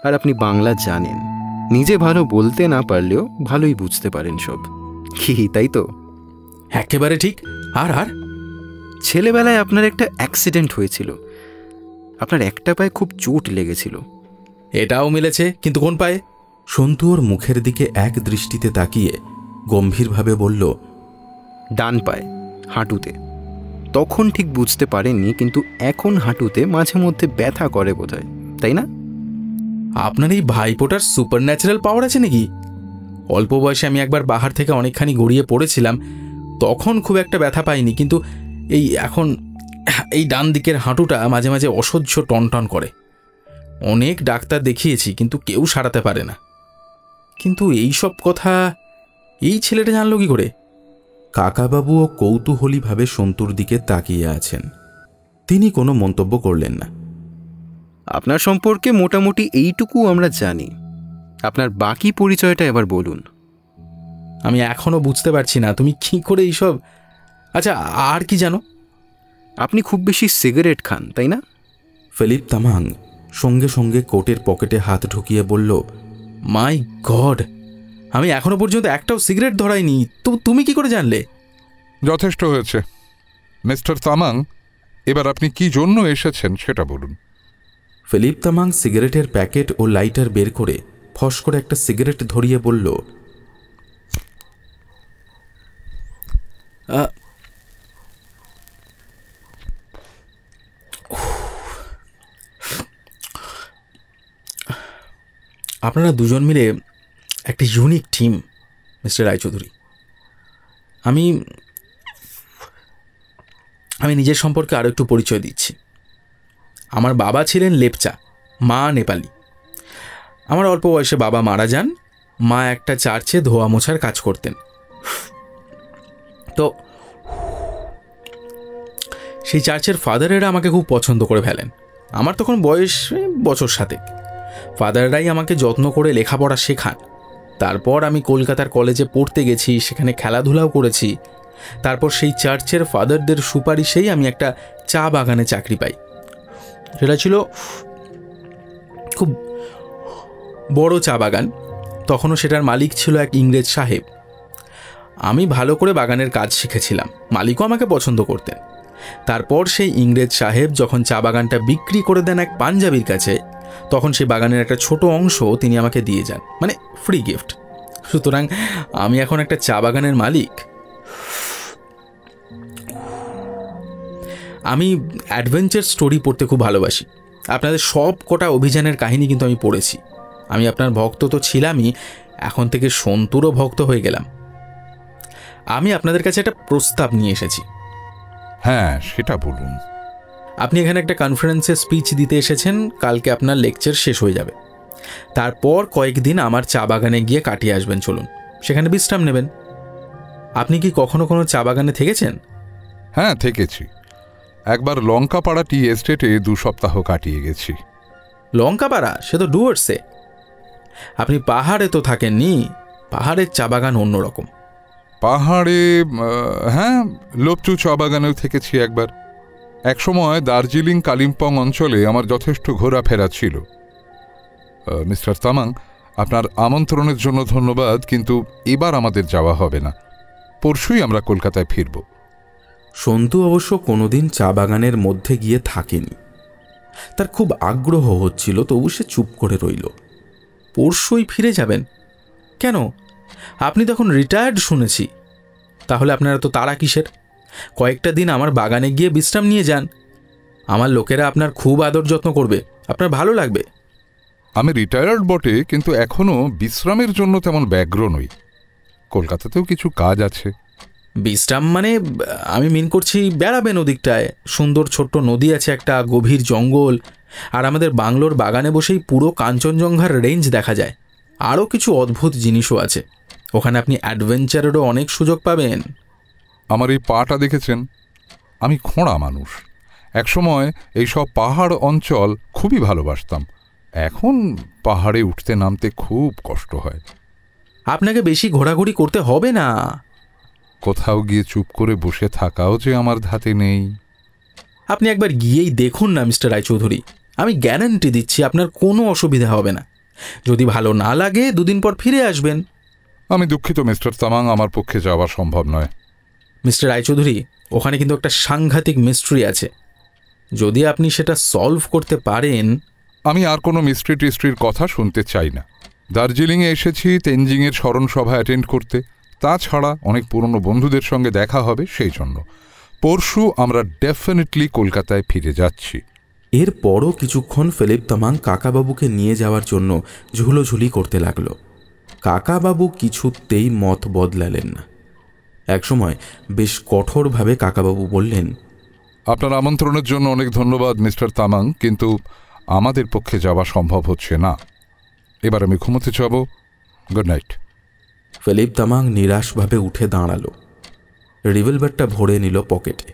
আর আপনি বাংলা জানেন। নিজে ভালো বলতে না পারলেও ভালোই বুঝতে পারেন সব, কি তাই তো?
একেবারে ঠিক। আর
ছেলেবেলায় আপনার একটা অ্যাক্সিডেন্ট হয়েছিল, আপনার একটা পায়ে খুব চোট লেগেছিল।
এটাও মিলেছে, কিন্তু কোন পায়ে?
সন্তু ওর মুখের দিকে এক দৃষ্টিতে তাকিয়ে গম্ভীরভাবে বলল,
ডান পায়ে, হাঁটুতে। তখন ঠিক বুঝতে পারেননি, কিন্তু এখন হাঁটুতে মাঝে মধ্যে ব্যথা করে বোধহয়, তাই না?
আপনার এই ভাইপোটার সুপার ন্যাচারাল পাওয়ার আছে নাকি? অল্প বয়সে আমি একবার বাহার থেকে অনেকখানি গড়িয়ে পড়েছিলাম, তখন খুব একটা ব্যথা পাইনি, কিন্তু এখন এই ডান দিকের হাঁটুটা মাঝে মাঝে অসহ্য টনটন করে। অনেক ডাক্তার দেখিয়েছি, কিন্তু কেউ সারাতে পারে না। কিন্তু এই সব কথা এই ছেলেটা জানলো কি করে?
কাকাবাবুও কৌতূহলীভাবে সন্তুর দিকে তাকিয়ে আছেন। তিনি কোনো মন্তব্য করলেন না।
আপনার সম্পর্কে মোটামুটি এইটুকু আমরা জানি। আপনার বাকি পরিচয়টা এবার বলুন।
আমি এখনো বুঝতে পারছি না তুমি কি করে এইসব। আচ্ছা, আর কি জানো?
আপনি খুব বেশি সিগারেট খান, তাই না?
ফিলিপ তামাং সঙ্গে সঙ্গে কোটের পকেটে হাত ঢুকিয়ে বলল,
মাই গড, আমি এখনো পর্যন্ত একটাও সিগারেট ধরাইনি। তো তুমি কি করে জানলে?
যথেষ্ট হয়েছে মিস্টার তামাং, এবার আপনি কি জন্য এসেছেন সেটা বলুন।
ফিলিপ তামাং সিগারেটের প্যাকেট ও লাইটার বের করে ফস করে একটা সিগারেট ধরিয়ে বলল,
আপনারা দুজন মিলে একটা ইউনিক টিম মিস্টার রায়চৌধুরী। আমি নিজের সম্পর্কে আরও একটু পরিচয় দিচ্ছি। আমার বাবা ছিলেন লেপচা, মা নেপালি। আমার অল্প বয়সে বাবা মারা যান। মা একটা চার্চে ধোয়া মোছার কাজ করতেন। তো সেই চার্চের ফাদারেরা আমাকে খুব পছন্দ করে ফেলেন। আমার তখন বয়স বছর 7। ফাদাররাই আমাকে যত্ন করে লেখাপড়া শেখান। তারপর আমি কলকাতার কলেজে পড়তে গেছি, সেখানে খেলাধুলাও করেছি। তারপর সেই চার্চের ফাদারদের সুপারিশেই আমি একটা চা বাগানে চাকরি পাই। সেটা ছিল খুব বড় চা বাগান। তখনও সেটার মালিক ছিল এক ইংরেজ সাহেব। আমি ভালো করে বাগানের কাজ শিখেছিলাম, মালিকও আমাকে পছন্দ করতেন। তারপর সেই ইংরেজ সাহেব যখন চা বাগানটা বিক্রি করে দেন এক পাঞ্জাবির কাছে, তখন সেই বাগানের একটা ছোট অংশ তিনি আমাকে দিয়ে যান, মানে ফ্রি গিফট। সুতরাং আমি এখন একটা চা বাগানের মালিক। আমি অ্যাডভেঞ্চার স্টোরি পড়তে খুব ভালোবাসি। আপনাদের সব কটা অভিযানের কাহিনী কিন্তু আমি পড়েছি। আমি আপনার ভক্ত তো ছিলামই, এখন থেকে সন্তুরও ভক্ত হয়ে গেলাম। আমি আপনাদের কাছে একটা প্রস্তাব নিয়ে এসেছি।
হ্যাঁ, সেটা বলুন।
আপনি এখানে একটা কনফারেন্সে স্পিচ দিতে এসেছেন। কালকে আপনার লেকচার শেষ হয়ে যাবে। তারপর কয়েকদিন আমার চা বাগানে গিয়ে কাটিয়ে আসবেন। চলুন, সেখানে বিশ্রাম নেবেন। আপনি কি কখনো কোনো চা বাগানে থেকেছেন?
হ্যাঁ, থেকেছি। একবার লঙ্কাপাড়া টি এস্টেটে 2 সপ্তাহ কাটিয়ে গেছি।
লঙ্কাপাড়া? সে তো ডুয়ার্সে। আপনি পাহাড়ে তো থাকেননি। পাহাড়ের চা বাগান অন্যরকম।
পাহাড়ে হ্যাঁ, লোপচু চা বাগানেও থেকেছি একবার। একসময় দার্জিলিং কালিম্পং অঞ্চলে আমার যথেষ্ট ঘোরাফেরা ছিল। মিস্টার তামাং, আপনার আমন্ত্রণের জন্য ধন্যবাদ, কিন্তু এবার আমাদের যাওয়া হবে না। পরশুই আমরা কলকাতায় ফিরব।
সন্তু অবশ্য কোনোদিন চা বাগানের মধ্যে গিয়ে থাকেনি। তার খুব আগ্রহ হচ্ছিল, তবু সে চুপ করে রইল।
পরশুই ফিরে যাবেন? কেন? আপনি তখন রিটায়ার্ড শুনেছি। তাহলে আপনারা তো তাড়া কিসের? কয়েকটা দিন আমার বাগানে গিয়ে বিশ্রাম নিয়ে যান। আমার লোকেরা আপনার খুব আদর যত্ন করবে, আপনার ভালো লাগবে।
আমি রিটায়ার্ড বটে, কিন্তু এখনও বিশ্রামের জন্য তেমন ব্যগ্র নই। কলকাতাতেও কিছু কাজ আছে।
বিশ্রাম মানে আমি মিন করছি বেড়াবেন ওদিকটায়। সুন্দর ছোট্ট নদী আছে একটা, গভীর জঙ্গল, আর আমাদের বাংলোর বাগানে বসেই পুরো কাঞ্চনজঙ্ঘার রেঞ্জ দেখা যায়। আরও কিছু অদ্ভুত জিনিসও আছে ওখানে। আপনি অ্যাডভেঞ্চারেরও অনেক সুযোগ পাবেন।
আমার এই পাটা দেখেছেন? আমি খোঁড়া মানুষ। একসময় এইসব পাহাড় অঞ্চল খুবই ভালোবাসতাম। এখন পাহাড়ে উঠতে নামতে খুব কষ্ট হয়।
আপনাকে বেশি ঘোরাঘুরি করতে হবে না।
কোথাও গিয়ে চুপ করে বসে থাকাও যে আমার ধাতে নেই।
আপনি একবার গিয়েই দেখুন না মিস্টার রায়চৌধুরী। আমি গ্যারান্টি দিচ্ছি আপনার কোনো অসুবিধা হবে না। যদি ভালো না লাগে 2 দিন পর ফিরে আসবেন।
আমি দুঃখিত মিস্টার তামাং, আমার পক্ষে যাওয়া সম্ভব নয়।
মিস্টার রায়চৌধুরী, ওখানে কিন্তু একটা সাংঘাতিক মিস্ট্রি আছে। যদি আপনি সেটা সলভ করতে পারেন।
আমি আর কোনো মিস্ট্রি টিস্ট্রির কথা শুনতে চাই না। দার্জিলিংয়ে এসেছি তেনজিংয়ের স্মরণ সভা অ্যাটেন্ড করতে। তাছাড়া অনেক পুরনো বন্ধুদের সঙ্গে দেখা হবে, সেই জন্য। পরশু আমরা ডেফিনেটলি কলকাতায় ফিরে যাচ্ছি।
এরপরও কিছুক্ষণ ফিলিপ তামাং কাকাবাবুকে নিয়ে যাওয়ার জন্য ঝুলোঝুলি করতে লাগলো। কাকাবাবু কিছুতেই মত বদলালেন না। একসময় বেশ কঠোরভাবে কাকাবাবু বললেন,
আপনার আমন্ত্রণের জন্য অনেক ধন্যবাদ মিস্টার তামাং, কিন্তু আমাদের পক্ষে যাওয়া সম্ভব হচ্ছে না। এবার আমি ঘুমোতে যাব। Good night.
ফিলিপ তামাং নিরাশভাবে উঠে দাঁড়ালো, রিভলভারটা ভরে নিল পকেটে।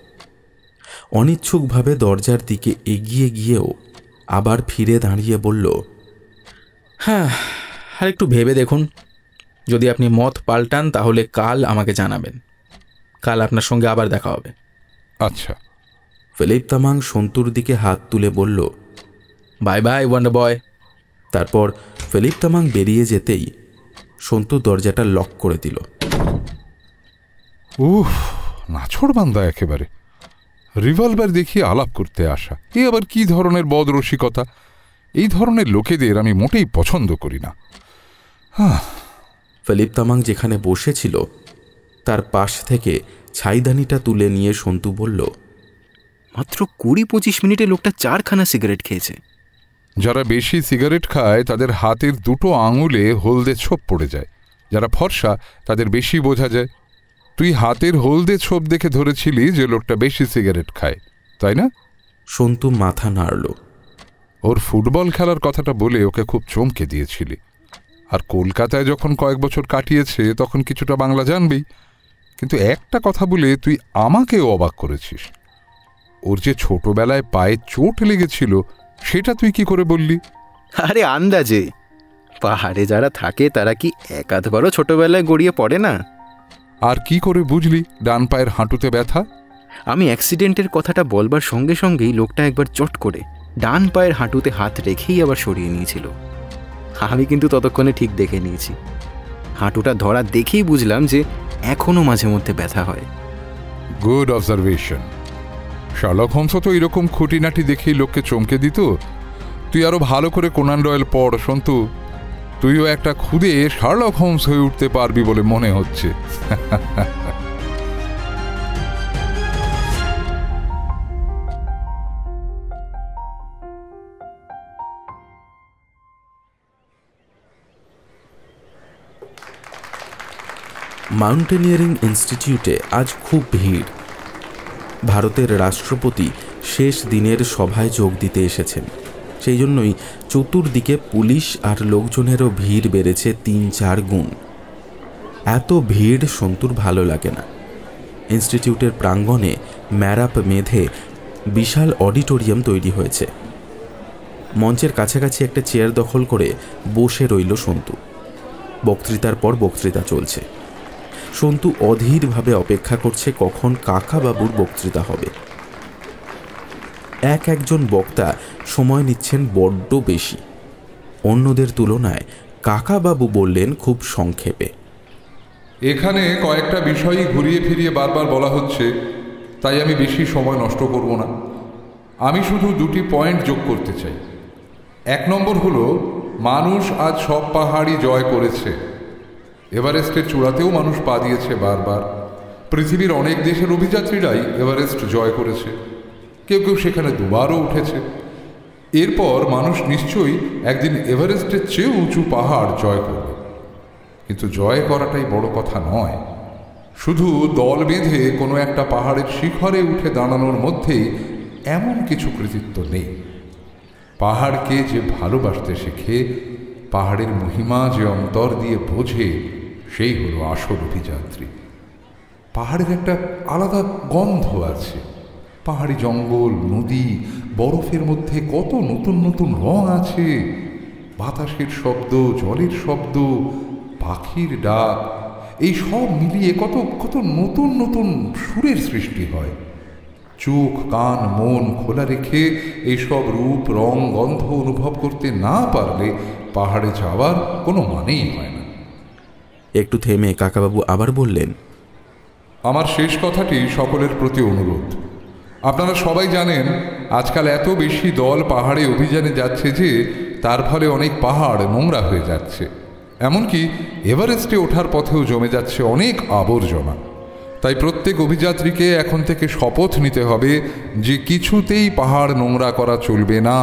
অনিচ্ছুকভাবে দরজার দিকে এগিয়ে গিয়েও আবার ফিরে দাঁড়িয়ে বলল,
হ্যাঁ, আর একটু ভেবে দেখুন। যদি আপনি মত পাল্টান তাহলে কাল আমাকে জানাবেন। কাল আপনার সঙ্গে আবার দেখা হবে।
আচ্ছা।
ফিলিপ তামাং সন্তুর দিকে হাত তুলে বলল,
বাই বাই ওয়ান্ডার বয়।
তারপর ফিলিপ তামাং বেরিয়ে যেতেই সন্তু দরজাটা লক করে দিল।
উফ, নাছোড়বান্দা একেবারে। রিভলভার দেখিয়ে আলাপ করতে আসা, এ আবার কি ধরনের বদরসিকতা! এই ধরনের লোকেদের আমি মোটেই পছন্দ করি না।
ফিলিপ তামাং যেখানে বসেছিল তার পাশ থেকে ছাইদানিটা তুলে নিয়ে সন্তু বলল,
মাত্র 20-25 মিনিটে লোকটা 4খানা সিগারেট খেয়েছে।
যারা বেশি সিগারেট খায় তাদের হাতের দুটো আঙুলে হলদে ছোপ পড়ে যায়। যারা ফর্সা তাদের বেশি বোঝা যায়। তুই হাতের হলদে ছোপ দেখে ধরেছিলি যে লোকটা বেশি সিগারেট খায়, তাই না?
সন্তু মাথা নাড়ল।
ওর ফুটবল খেলার কথাটা বলে ওকে খুব চমকে দিয়েছিলি। আর কলকাতায় যখন কয়েক বছর কাটিয়েছে তখন কিছুটা বাংলা জানবেই। কিন্তু একটা কথা বলে তুই আমাকেও অবাক করেছিস। ওর যে ছোটবেলায় পায়ে চোট লেগেছিল সেটা তুই কি করে বললি?
আরে আন্দাজে। পাহাড়ে যারা থাকে তারা কি একাধবারও ছোটবেলায় গড়িয়ে পড়ে না?
আর কি করে বুঝলি ডান পায়ের হাঁটুতে ব্যথা?
আমি অ্যাক্সিডেন্টের কথাটা বলবার সঙ্গে সঙ্গেই লোকটা একবার চট করে ডান পায়ের হাঁটুতে হাত রেখেই আবার সরিয়ে নিয়েছিল। আমি কিন্তু ততক্ষণে ঠিক দেখে নিয়েছি। হাঁটুটা ধরা দেখেই বুঝলাম যে এখনো মাঝে মধ্যে ব্যথা হয়।
Good observation. শার্লক হোমসও তো এরকম খুঁটিনাটি দেখেই লোককে চমকে দিত। তুই আরো ভালো করে কোনান ডয়েল পড় সন্তু। তুইও একটা খুদে শার্লক হোমস হয়ে উঠতে পারবি বলে মনে হচ্ছে।
মাউন্টেনিয়ারিং ইনস্টিটিউটে আজ খুব ভিড়। ভারতের রাষ্ট্রপতি শেষ দিনের সভায় যোগ দিতে এসেছেন। সেই জন্যই চতুর্দিকে পুলিশ আর লোকজনেরও ভিড় বেড়েছে 3-4 গুণ। এত ভিড় সন্তুর ভালো লাগে না। ইনস্টিটিউটের প্রাঙ্গণে ম্যারাপ মেধে বিশাল অডিটোরিয়াম তৈরি হয়েছে। মঞ্চের কাছাকাছি একটা চেয়ার দখল করে বসে রইল সন্তু। বক্তৃতার পর বক্তৃতা চলছে। সন্তু অধীরভাবে অপেক্ষা করছে কখন কাকাবাবুর বক্তৃতা হবে। একজন বক্তা সময় নিচ্ছেন বড্ড বেশি। অন্যদের তুলনায় কাকাবাবু বললেন খুব সংক্ষেপে।
এখানে কয়েকটা বিষয়ই ঘুরিয়ে ফিরিয়ে বারবার বলা হচ্ছে, তাই আমি বেশি সময় নষ্ট করব না। আমি শুধু 2টি পয়েন্ট যোগ করতে চাই। 1 নম্বর হলো, মানুষ আজ সব পাহাড়ই জয় করেছে। এভারেস্টের চূড়াতেও মানুষ পা দিয়েছে বারবার। পৃথিবীর অনেক দেশের অভিযাত্রীরাই এভারেস্ট জয় করেছে। কেউ কেউ সেখানে দুবারও উঠেছে। এরপর মানুষ নিশ্চয়ই একদিন এভারেস্টের চেয়েও উঁচু পাহাড় জয় করবে। কিন্তু জয় করাটাই বড় কথা নয়। শুধু দল বেঁধে কোনো একটা পাহাড়ের শিখরে উঠে দাঁড়ানোর মধ্যেই এমন কিছু কৃতিত্ব নেই। পাহাড়কে যে ভালোবাসতে শেখে, পাহাড়ের মহিমা যে অন্তর দিয়ে বোঝে, সেই হলো আসল অভিযাত্রী। পাহাড়ের একটা আলাদা গন্ধ আছে। পাহাড়ি জঙ্গল, নদী, বরফের মধ্যে কত নতুন নতুন রং আছে। বাতাসের শব্দ, জলের শব্দ, পাখির ডাক, এই সব মিলিয়ে কত কত নতুন নতুন সুরের সৃষ্টি হয়। চোখ, কান, মন খোলা রেখে এইসব রূপ, রং, গন্ধ অনুভব করতে না পারলে পাহাড়ে যাওয়ার কোনো মানেই হয় না।
একটু থেমে কাকাবাবু আবার বললেন,
আমার শেষ কথাটি সকলের প্রতি অনুরোধ। আপনারা সবাই জানেন আজকাল এত বেশি দল পাহাড়ে অভিযানে যাচ্ছে যে তার ফলে অনেক পাহাড় নোংরা হয়ে যাচ্ছে। এমনকি এভারেস্টে ওঠার পথেও জমে যাচ্ছে অনেক আবর্জনা। তাই প্রত্যেক অভিযাত্রীকে এখন থেকে শপথ নিতে হবে যে কিছুতেই পাহাড় নোংরা করা চলবে না।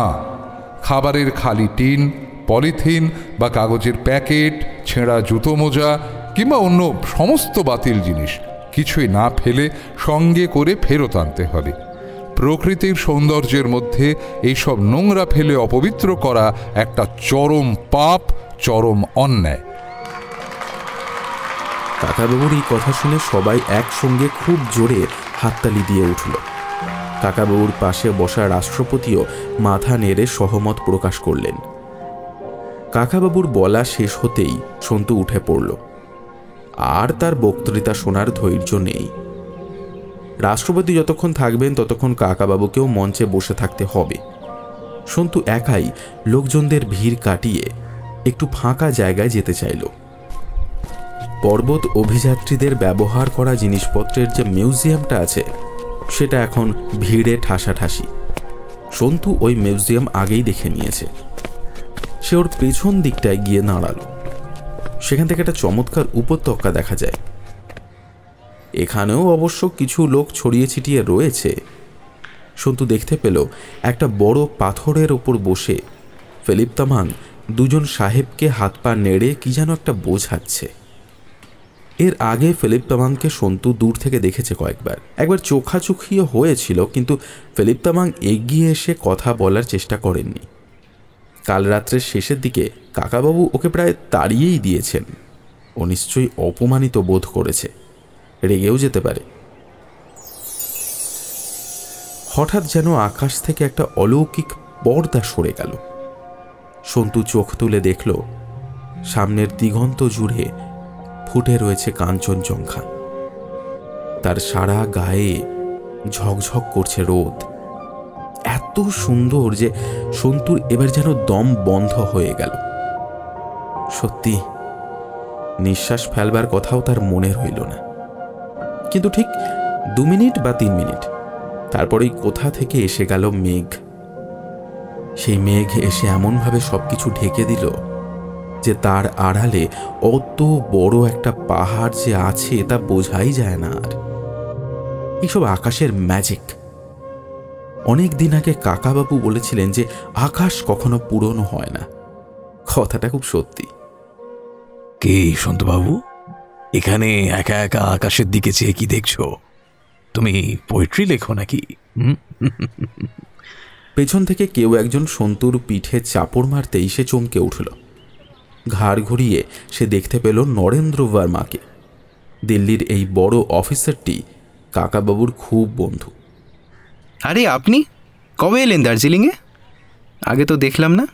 খাবারের খালি টিন, পলিথিন বা কাগজের প্যাকেট, ছেঁড়া জুতো মোজা কিংবা অন্য সমস্ত বাতিল জিনিস কিছুই না ফেলে সঙ্গে করে ফেরত আনতে হবে। প্রকৃতির সৌন্দর্যের মধ্যে এইসব নোংরা ফেলে অপবিত্র করা একটা চরম পাপ, চরম অন্যায়।
কাকাবাবুর এই কথা শুনে সবাই একসঙ্গে খুব জোরে হাততালি দিয়ে উঠল। কাকাবাবুর পাশে বসা রাষ্ট্রপতিও মাথা নেড়ে সহমত প্রকাশ করলেন। কাকাবাবুর বলা শেষ হতেই সন্তু উঠে পড়ল। আর তার বক্তৃতা শোনার ধৈর্য নেই। রাষ্ট্রপতি যতক্ষণ থাকবেন ততক্ষণ কাকাবাবুকেও মঞ্চে বসে থাকতে হবে। সন্তু একাই লোকজনদের ভিড় কাটিয়ে একটু ফাঁকা জায়গায় যেতে চাইল। পর্বত অভিযাত্রীদের ব্যবহার করা জিনিসপত্রের যে মিউজিয়ামটা আছে সেটা এখন ভিড়ে ঠাসাঠাসি। সন্তু ওই মিউজিয়াম আগেই দেখে নিয়েছে। সে ওর পেছন দিকটায় গিয়ে দাঁড়ালো। সেখান থেকে একটা চমৎকার উপত্যকা দেখা যায়। এখানেও অবশ্য কিছু লোক ছড়িয়ে ছিটিয়ে রয়েছে। সন্তু দেখতে পেল একটা বড় পাথরের ওপর বসে ফিলিপ তামাং দুজন সাহেবকে হাত পা নেড়ে কি যেন একটা বোঝাচ্ছে। এর আগে ফিলিপ তামাংকে সন্তু দূর থেকে দেখেছে কয়েকবার। একবার চোখাচোখিও হয়েছিল, কিন্তু ফিলিপ তামাং এগিয়ে এসে কথা বলার চেষ্টা করেননি। কাল রাত্রের শেষের দিকে কাকাবাবু ওকে প্রায় তাড়িয়েই দিয়েছেন। ও নিশ্চয়ই অপমানিত বোধ করেছে, রেগেও যেতে পারে। হঠাৎ যেন আকাশ থেকে একটা অলৌকিক পর্দা সরে গেল। সন্তু চোখ তুলে দেখল সামনের দিগন্ত জুড়ে ফুটে রয়েছে কাঞ্চনজঙ্ঘা। তার সারা গায়ে ঝকঝক করছে রোদ। এত সুন্দর যে সন্তুর এবার যেন দম বন্ধ হয়ে গেল। সত্যি নিঃশ্বাস ফেলবার কথাও তার মনে রইল না। কিন্তু ঠিক 2 মিনিট বা 3 মিনিট তারপরেই কোথা থেকে এসে গেল মেঘ। সেই মেঘ এসে এমনভাবে সবকিছু ঢেকে দিল যে তার আড়ালে অত বড় একটা পাহাড় যে আছে তা বোঝাই যায় না। আর এইসব আকাশের ম্যাজিক। অনেক দিন আগে কাকাবাবু বলেছিলেন যে আকাশ কখনো পুরনো হয় না। কথাটা খুব সত্যি।
কে সন্তুবাবু, এখানে একা একা আকাশের দিকে চেয়ে কি দেখছো? তুমি পোয়েট্রি লেখো নাকি?
পেছন থেকে কেউ একজন সন্তুর পিঠে চাপড় মারতেই সে চমকে উঠল। ঘাড় ঘুরিয়ে সে দেখতে পেল নরেন্দ্র ভার্মাকে। দিল্লির এই বড় অফিসারটি কাকাবাবুর খুব বন্ধু।
আরে আপনি কবে এলেন দার্জিলিংয়ে? আগে তো দেখলাম না।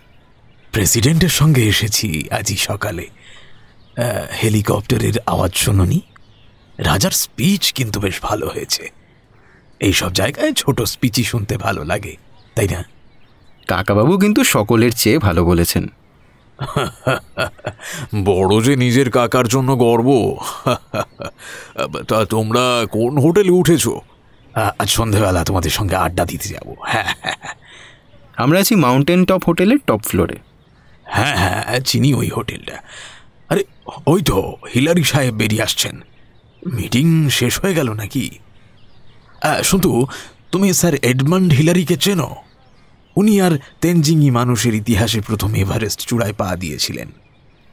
প্রেসিডেন্টের সঙ্গে এসেছি আজই সকালে। হেলিকপ্টারের আওয়াজ শোনোনি? রাজার স্পিচ কিন্তু বেশ ভালো হয়েছে। এইসব জায়গায় ছোট স্পিচই শুনতে ভালো লাগে, তাই না?
কাকাবাবু কিন্তু সকলের চেয়ে ভালো বলেছেন।
বড় যে নিজের কাকার জন্য গর্ব। তা তোমরা কোন হোটেলে উঠেছো? আজ সন্ধ্যাবেলা তোমাদের সঙ্গে আড্ডা দিতে যাব। হ্যাঁ,
আমরা আছি মাউন্টেন টপ হোটেলের টপ ফ্লোরে।
হ্যাঁ হ্যাঁ, চিনি ওই হোটেলটা। আরে ওই তো হিলারি সাহেব বেরিয়ে আসছেন। মিটিং শেষ হয়ে গেল নাকি? শুধু তুমি স্যার এডমান্ড হিলারিকে চেনো? উনি আর তেনজিংই মানুষের ইতিহাসে প্রথম এভারেস্ট চূড়ায় পা দিয়েছিলেন।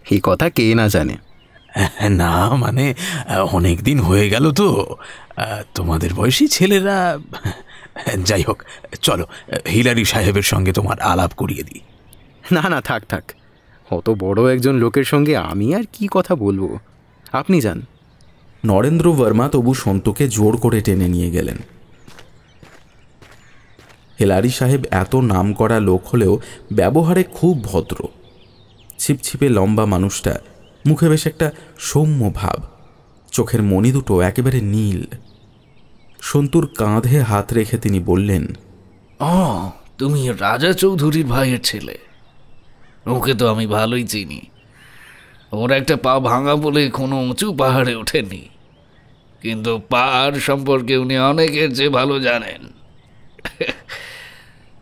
এই কথা কে না জানে?
না মানে অনেক দিন হয়ে গেল তো, তোমাদের বয়সী ছেলেরা। যাই হোক, চলো হিলারি সাহেবের সঙ্গে তোমার আলাপ করিয়ে দিই।
না না, থাক থাক, অত বড় একজন লোকের সঙ্গে আমি আর কি কথা বলবো, আপনি যান।
নরেন্দ্র ভার্মা তবু সন্তুকে জোর করে টেনে নিয়ে গেলেন। হিলারি সাহেব এত নাম করা লোক হলেও ব্যবহারে খুব ভদ্র। ছিপছিপে লম্বা মানুষটা, মুখে বেশ একটা সৌম্য ভাব, চোখের মণি দুটো একেবারে নীল। সন্তুর কাঁধে হাত রেখে তিনি বললেন,
তুমি রাজা চৌধুরীর ভাইয়ের ছেলে। ওকে তো আমি ভালোই চিনি। ওর একটা পা ভাঙা বলে কোনো উঁচু পাহাড়ে ওঠেনি, কিন্তু পাহাড় সম্পর্কে উনি অনেকের চেয়ে ভালো জানেন।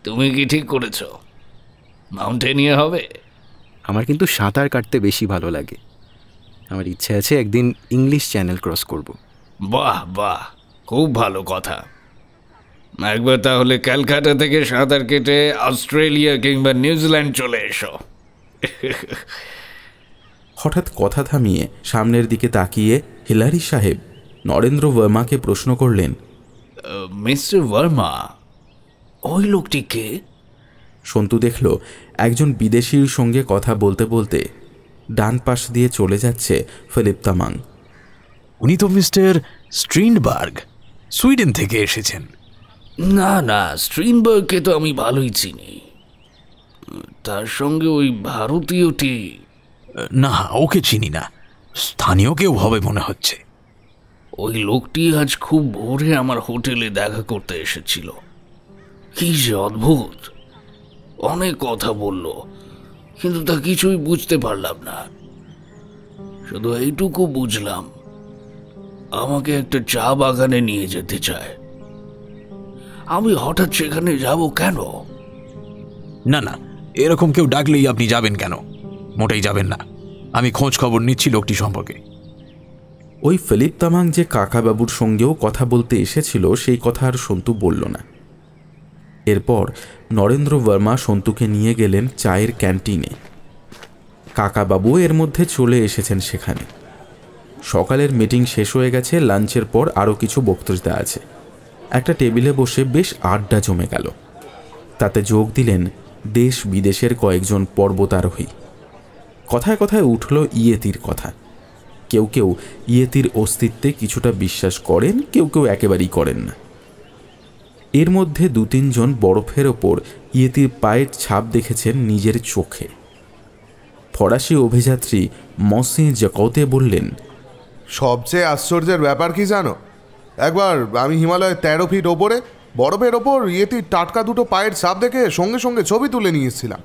তুমি কি ঠিক করেছ? মাউন্টেনিয়ার হবে?
আমার কিন্তু সাঁতার কাটতে বেশি ভালো লাগে। আমার ইচ্ছে আছে একদিন ইংলিশ চ্যানেল ক্রস করব।
বাহ বাহ, খুব ভালো কথা। একবার তাহলে ক্যালকাটা থেকে সাঁতার কেটে অস্ট্রেলিয়া কিংবা নিউজিল্যান্ড চলে এসো।
হঠাৎ কথা থামিয়ে সামনের দিকে তাকিয়ে হিলারি সাহেব নরেন্দ্র বর্মাকে প্রশ্ন করলেন,
মিস্টার ভার্মা, ওই লোকটি কে?
সন্তু দেখল একজন বিদেশির সঙ্গে কথা বলতে বলতে ডান পাশ দিয়ে চলে যাচ্ছে ফিলিপ তামাং।
উনি তো মিস্টার স্ট্রিন্ডবার্গ, সুইডেন থেকে এসেছেন।
না না, স্ট্রিনবার্গকে তো আমি ভালোই চিনি। তার সঙ্গে ওই ভারতীয়টি।
না, ওকে চিনি না, স্থানীয় কেউ হবে মনে হচ্ছে।
ওই লোকটি আজ খুব ভোরে আমার হোটেলে দেখা করতে এসেছিল। কি যে অদ্ভুত, অনেক কথা বলল, কিন্তু তা কিছুই বুঝতে পারলাম না। শুধু এইটুকু বুঝলাম, আমাকে একটা চা বাগানে নিয়ে যেতে চায়। আমি হঠাৎ সেখানে যাব কেন?
না না, এরকম কেউ ডাকলেই আপনি যাবেন কেন? মোটেই যাবেন না। আমি খোঁজ খবর নিচ্ছি লোকটি সম্পর্কে।
ওই ফিলিপ তামাং যে কাকাবাবুর সঙ্গেও কথা বলতে এসেছিল সেই কথা আর সন্তু বলল না। এরপর নরেন্দ্র বর্মা সন্তুকে নিয়ে গেলেন চায়ের ক্যান্টিনে। কাকাবাবু এর মধ্যে চলে এসেছেন সেখানে। সকালের মিটিং শেষ হয়ে গেছে, লাঞ্চের পর আরও কিছু বক্তৃতা আছে। একটা টেবিলে বসে বেশ আড্ডা জমে গেল। তাতে যোগ দিলেন দেশ বিদেশের কয়েকজন পর্বতারোহী। কথায় কথায় উঠল ইয়েতির কথা। কেউ কেউ ইয়েতির অস্তিত্বে কিছুটা বিশ্বাস করেন, কেউ কেউ একেবারেই করেন না। এর মধ্যে ২-৩ জন বরফের ওপর ইয়েতির পায়ের ছাপ দেখেছেন নিজের চোখে। ফরাসি অভিযাত্রী মসি জ্যাকতে বললেন,
সবচেয়ে আশ্চর্যের ব্যাপার কি জানো? একবার আমি হিমালয়ের ১৩ ফিট ওপরে বরফের ওপর ইয়েতির টাটকা দুটো পায়ের ছাপ দেখে সঙ্গে সঙ্গে ছবি তুলে নিয়েছিলাম।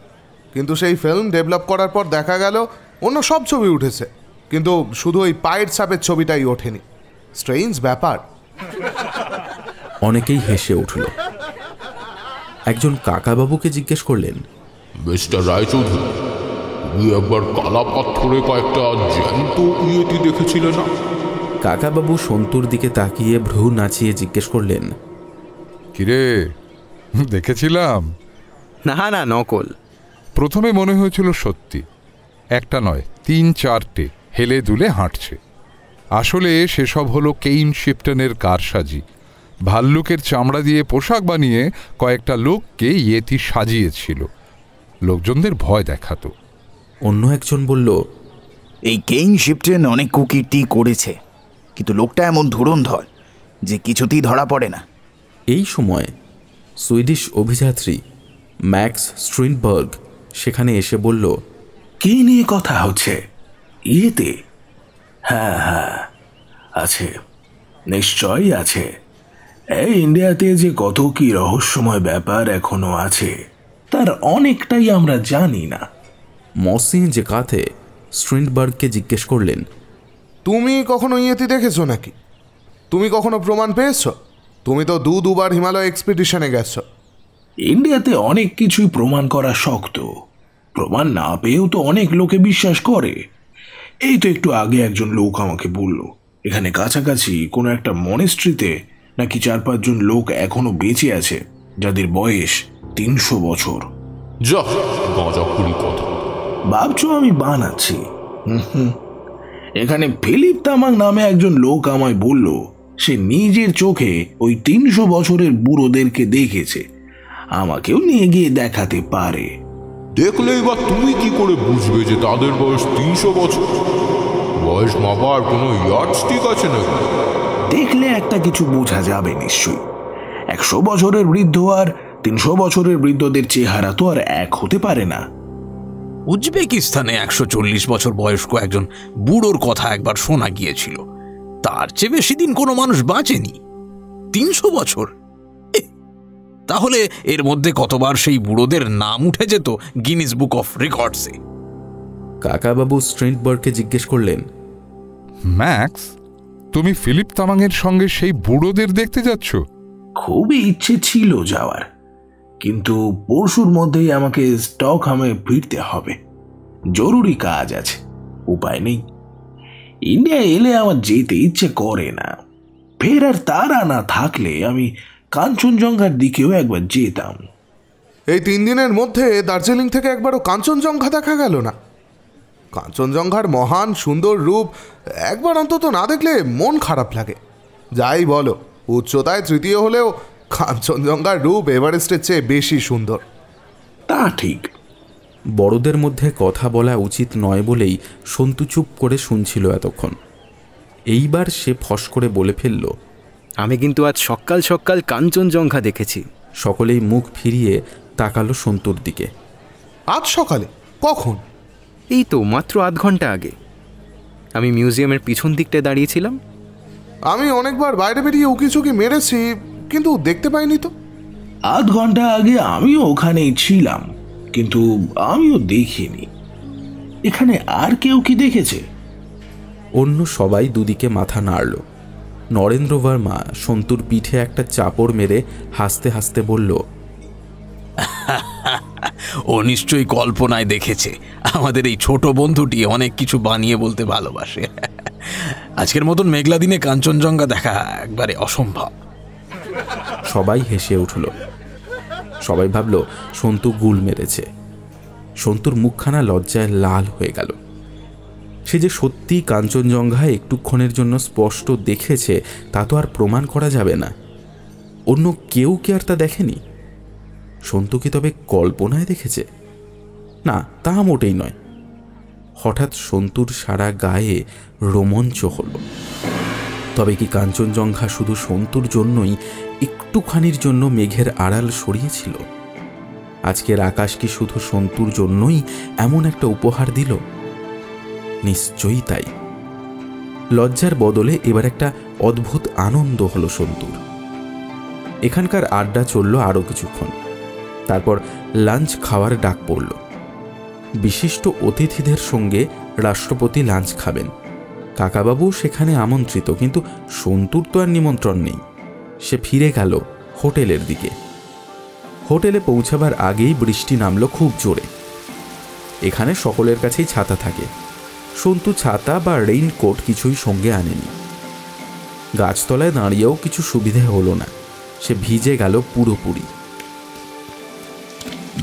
কিন্তু সেই ফিল্ম ডেভেলপ করার পর দেখা গেল অন্য সব ছবি উঠেছে, কিন্তু শুধু ওই পায়ের ছাপের ছবিটাই ওঠেনি। স্ট্রেঞ্জ ব্যাপার।
অনেকেই হেসে উঠল। একজন কাকাবাবুকে জিজ্ঞেস করলেন,
মিস্টার রায়চৌধুরী, তুমি একবার কালা পাথরে কয়েকটা জ্যান্ত ইয়েতি দেখেছিলে না?
কাকাবাবু সন্তুর দিকে তাকিয়ে ভ্রু নাচিয়ে জিজ্ঞেস করলেন,
কিরে, দেখেছিলাম?
না না, নকল।
প্রথমে মনে হয়েছিল সত্যি, একটা নয় ৩-৪টে হেলে দুলে হাঁটছে। আসলে সেসব হলো কেইন শিপটনের কারসাজি। ভাল্লুকের চামড়া দিয়ে পোশাক বানিয়ে কয়েকটা লোককে ইয়েতি সাজিয়েছিল, লোকজনদের ভয় দেখাতো।
অন্য একজন বলল,
এই কেইন শিপটন অনেক কুকীর্তি করেছে, কিন্তু লোকটা এমন ধুরন্ধর যে কিছুতেই ধরা পড়ে না।
এই সময় সুইডিশ অভিযাত্রী ম্যাক্স স্ট্রিনবার্গ সেখানে এসে বলল,
কি নিয়ে কথা হচ্ছে? ইয়েতে? হ্যাঁ হ্যাঁ, আছে, নিশ্চয়ই আছে। এই ইন্ডিয়াতে যে কত কি রহস্যময় ব্যাপার এখনো আছে, তার অনেকটাই আমরা জানি না।
মসি জ্যাকতে স্ট্রিনবার্গকে জিজ্ঞেস করলেন,
তুমি কখনো ইয়েতি দেখেছো নাকি? তুমি কখনো প্রমাণ পেয়েছো? তুমি তো দুবার হিমালয় এক্সপিডিশনে গেছো।
ইন্ডিয়াতে অনেক কিছুই প্রমাণ করা শক্ত। প্রমাণ না পেয়েও তো অনেক লোকে বিশ্বাস করে। এই তো একটু আগে একজন লোক আমাকে বলল, এখানে কাছাকাছি কোনো একটা মনেস্ট্রিতে নাকি ৪-৫ জন লোক এখনো বেঁচে আছে যাদের বয়স ৩০০ বছর।
যা গাঁজাখুরি কথা।
ভাবছো আমি বানাচ্ছি? এখানে ফিলিপ তামাং নামে একজন লোক আমায় বলল সে নিজের চোখে ওই ৩০০ বছরের বুড়োদেরকে দেখেছে। আমাকেও নিয়ে গিয়ে দেখাতে পারে।
দেখলেই বা তুমি কি করে বুঝবে যে তাদের বয়স ৩০০ বছর? বয়স মাপার কোনো ইয়ার্ডস্টিক আছে নাকি?
দেখলে একটা কিছু বোঝা যাবে নিশ্চয়ই। ১০০ বছরের বৃদ্ধ আর ৩০০ বছরের বৃদ্ধদের চেহারা তো আর এক হতে পারে না।
উজবেকিস্তানে ১৪০ বছর বয়স্ক একজন বুড়োর কথা একবার শোনা গিয়েছিল। তার চেয়ে বেশি দিন কোনো মানুষ বাঁচেনি। ৩০০ বছর? তাহলে এর মধ্যে কতবার সেই বুড়োদের নাম উঠে যেত গিনিস বুক অফ রেকর্ডসে।
কাকাবাবু স্ট্রিনবার্গকে জিজ্ঞেস করলেন,
ম্যাক্স, তুমি ফিলিপ তামাংয়ের সঙ্গে সেই বুড়োদের দেখতে যাচ্ছ?
খুবই ইচ্ছে ছিল যাওয়ার, কিন্তু পরশুর মধ্যেই আমাকে স্টকহোমে ফিরতে হবে। জরুরি কাজ আছে, উপায় নেই। ইন্ডিয়া এলে আমার যেতে ইচ্ছে করে না। ফের আর তারা না থাকলে আমি কাঞ্চনজঙ্ঘার দিকেও একবার যেতাম।
এই 3 দিনের মধ্যে দার্জিলিং থেকে একবারও কাঞ্চনজঙ্ঘা দেখা গেল না। কাঞ্চনজঙ্ঘার মহান সুন্দর রূপ একবার অন্তত না দেখলে মন খারাপ লাগে। যাই বলো, উচ্চতায় তৃতীয় হলেও কাঞ্চনজঙ্ঘার রূপ এভারেস্টের চেয়ে বেশি সুন্দর।
তা ঠিক।
বড়দের মধ্যে কথা বলা উচিত নয় বলেই সন্তু চুপ করে শুনছিল এতক্ষণ। এইবার সে ফস করে বলে ফেলল,
আমি কিন্তু আজ সকাল সকাল কাঞ্চনজঙ্ঘা দেখেছি।
সকলেই মুখ ফিরিয়ে তাকালো সন্তুর দিকে।
আজ সকালে? কখন?
এই তো মাত্র আধ ঘন্টা আগে। আমি মিউজিয়ামের পিছন দিকটায় দাঁড়িয়েছিলাম।
আমি অনেকবার বাইরে বেরিয়ে উকিঝুঁকি মেরেছি, কিন্তু দেখতে পাইনি তো।
আধ ঘন্টা আগে আমিও ওখানেই ছিলাম, কিন্তু আমিও দেখিনি। এখানে আর কেউ কি দেখেছে?
অন্য সবাই দুদিকে মাথা নাড়ল। নরেন্দ্র বর্মা সন্তুর পিঠে একটা চাপড় মেরে হাসতে হাসতে বলল,
ও নিশ্চয়ই কল্পনায় দেখেছে আমাদের এই ছোট বন্ধুটি অনেক কিছু বানিয়ে বলতে ভালোবাসে। আজকের মতন মেঘলা দিনে কাঞ্চনজঙ্ঘা দেখা একবারে অসম্ভব।
সবাই হেসে উঠল। সবাই ভাবল সন্তু গুল মেরেছে। সন্তুর মুখখানা লজ্জায় লাল হয়ে গেল। সে যে সত্যি কাঞ্চনজঙ্ঘা একটুক্ষণের জন্য স্পষ্ট দেখেছে তা তো আর প্রমাণ করা যাবে না। অন্য কেউ কি আর তা দেখেনি? সন্তু কি তবে কল্পনায় দেখেছে? না, তা মোটেই নয়। হঠাৎ সন্তুর সারা গায়ে রোমাঞ্চ হল। তবে কি কাঞ্চনজঙ্ঘা শুধু সন্তুর জন্যই একটুখানির জন্য মেঘের আড়াল সরিয়েছিল? আজকের আকাশ কি শুধু সন্তুর জন্যই এমন একটা উপহার দিল? নিশ্চয়ই তাই। লজ্জার বদলে এবার একটা অদ্ভুত আনন্দ হলো সন্তুর। এখানকার আড্ডা চলল আরও কিছুক্ষণ। তারপর লাঞ্চ খাওয়ার ডাক পড়ল। বিশিষ্ট অতিথিদের সঙ্গে রাষ্ট্রপতি লাঞ্চ খাবেন। কাকাবাবু সেখানে আমন্ত্রিত, কিন্তু সন্তুর তো আর নিমন্ত্রণ নেই। সে ফিরে গেল হোটেলের দিকে। হোটেলে পৌঁছাবার আগেই বৃষ্টি নামল খুব জোরে। এখানে সকলের কাছেই ছাতা থাকে। সন্তু ছাতা বা রেইনকোট কিছুই সঙ্গে আনেনি। গাছতলায় দাঁড়িয়েও কিছু সুবিধে হলো না। সে ভিজে গেল পুরোপুরি।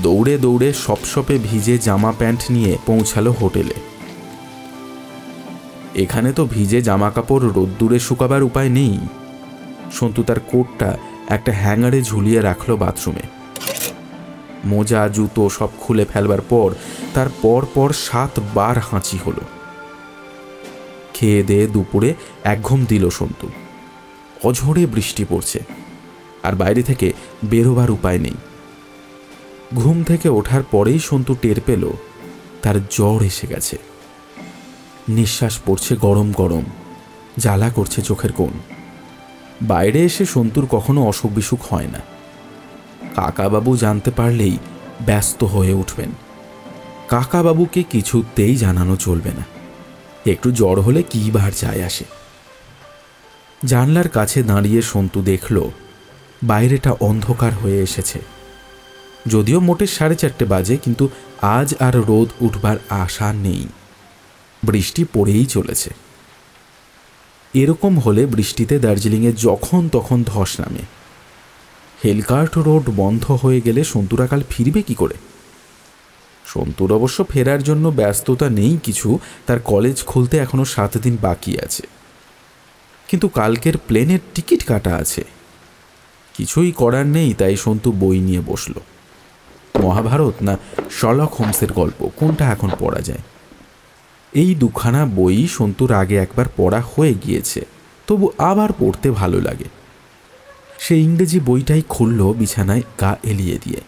দৌড়ে দৌড়ে সপসপে ভিজে জামা প্যান্ট নিয়ে পৌঁছালো হোটেলে। এখানে তো ভিজে জামা কাপড় রোদ্দুরে শুকাবার উপায় নেই। সন্তু তার কোটটা একটা হ্যাঙ্গারে ঝুলিয়ে রাখলো বাথরুমে। মোজা জুতো সব খুলে ফেলবার পর তার পর 7 বার হাঁচি হলো। খেয়ে দিয়ে দুপুরে এক ঘুম দিল সন্তু। অঝোরে বৃষ্টি পড়ছে, আর বাইরে থেকে বেরোবার উপায় নেই। ঘুম থেকে ওঠার পরেই সন্তু টের পেল তার জ্বর এসে গেছে। নিঃশ্বাস পড়ছে গরম গরম, জ্বালা করছে চোখের কোণ। বাইরে এসে সন্তুর কখনো অসুখ বিসুখ হয় না। কাকাবাবু জানতে পারলেই ব্যস্ত হয়ে উঠবেন। কাকাবাবুকে কিছুতেই জানানো চলবে না। একটু জ্বর হলে কি বার যায় আসে। জানলার কাছে দাঁড়িয়ে সন্তু দেখল বাইরেটা অন্ধকার হয়ে এসেছে। যদিও মোটে 4:30 বাজে, কিন্তু আজ আর রোদ উঠবার আশা নেই। বৃষ্টি পড়েই চলেছে। এরকম হলে বৃষ্টিতে দার্জিলিংয়ে যখন তখন ধস নামে। হেলকার্ট রোড বন্ধ হয়ে গেলে সন্তুরা কাল ফিরবে কি করে? সন্তুর অবশ্য ফেরার জন্য ব্যস্ততা নেই কিছু। তার কলেজ খুলতে এখনো 7 দিন বাকি আছে। কিন্তু কালকের প্লেনের টিকিট কাটা আছে। কিছুই করার নেই, তাই সন্তু বই নিয়ে বসল। মহাভারত না শার্লক হোমসের গল্প, কোনটা এখন পড়া যায়? এই দুখানা বই সন্তুর আগে একবার পড়া হয়ে গিয়েছে, তবু আবার পড়তে ভালো লাগে। সে ইংরেজি বইটাই খুলল বিছানায় গা এলিয়ে দিয়ে।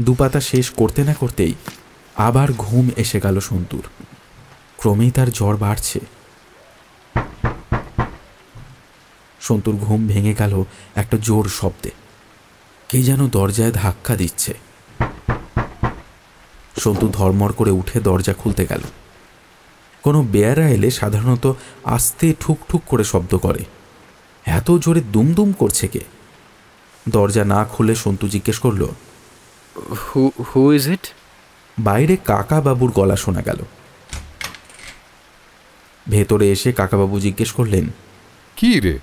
দুপাতা শেষ করতে না করতেই আবার ঘুম এসে গেল সন্তুর। ক্রমেই তার জ্বর বাড়ছে। সন্তুর ঘুম ভেঙে গেল একটা জোর শব্দে। কে যেন দরজায় ধাক্কা দিচ্ছে। সন্তু ধর্মর করে উঠে দরজা খুলতে গেল। কোনো বেয়ারা এলে সাধারণত আস্তে ঠুকঠুক করে শব্দ করে। এত জোরে দুমদুম করছে কে? দরজা না খুলে সন্তু জিজ্ঞেস করল,
হু ইজ ইট?
বাইরে কাকাবাবুর গলা শোনা গেল। ভেতরে এসে কাকাবাবু জিজ্ঞেস করলেন,
কি রে,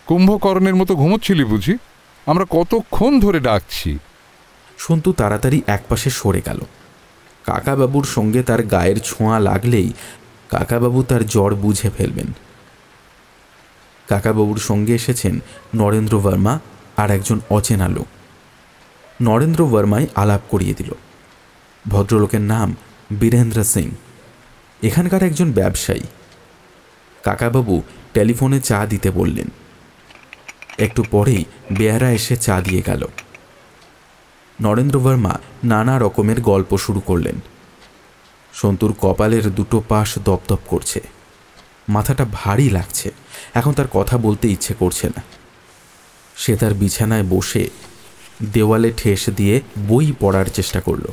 কুম্ভকর্ণের মতো ঘুমোচ্ছিলি বুঝি? আমরা কতক্ষণ ধরে ডাকছি।
সন্তু তাড়াতাড়ি একপাশে সরে গেল। কাকাবাবুর সঙ্গে তার গায়ের ছোঁয়া লাগলেই কাকাবাবু তার জ্বর বুঝে ফেলবেন। কাকাবাবুর সঙ্গে এসেছেন নরেন্দ্র বর্মা আর একজন অচেনা লোক। নরেন্দ্র বর্মাই আলাপ করিয়ে দিল। ভদ্রলোকের নাম বীরেন্দ্র সিং, এখানকার একজন ব্যবসায়ী। কাকাবাবু টেলিফোনে চা দিতে বললেন। একটু পরেই বেয়ারা এসে চা দিয়ে গেল। নরেন্দ্র বর্মা নানা রকমের গল্প শুরু করলেন। সন্তুর কপালের দুটো পাশ দপদপ করছে, মাথাটা ভারী লাগছে। এখন তার কথা বলতে ইচ্ছে করছে না। সে তার বিছানায় বসে দেওয়ালে ঠেস দিয়ে বই পড়ার চেষ্টা করল।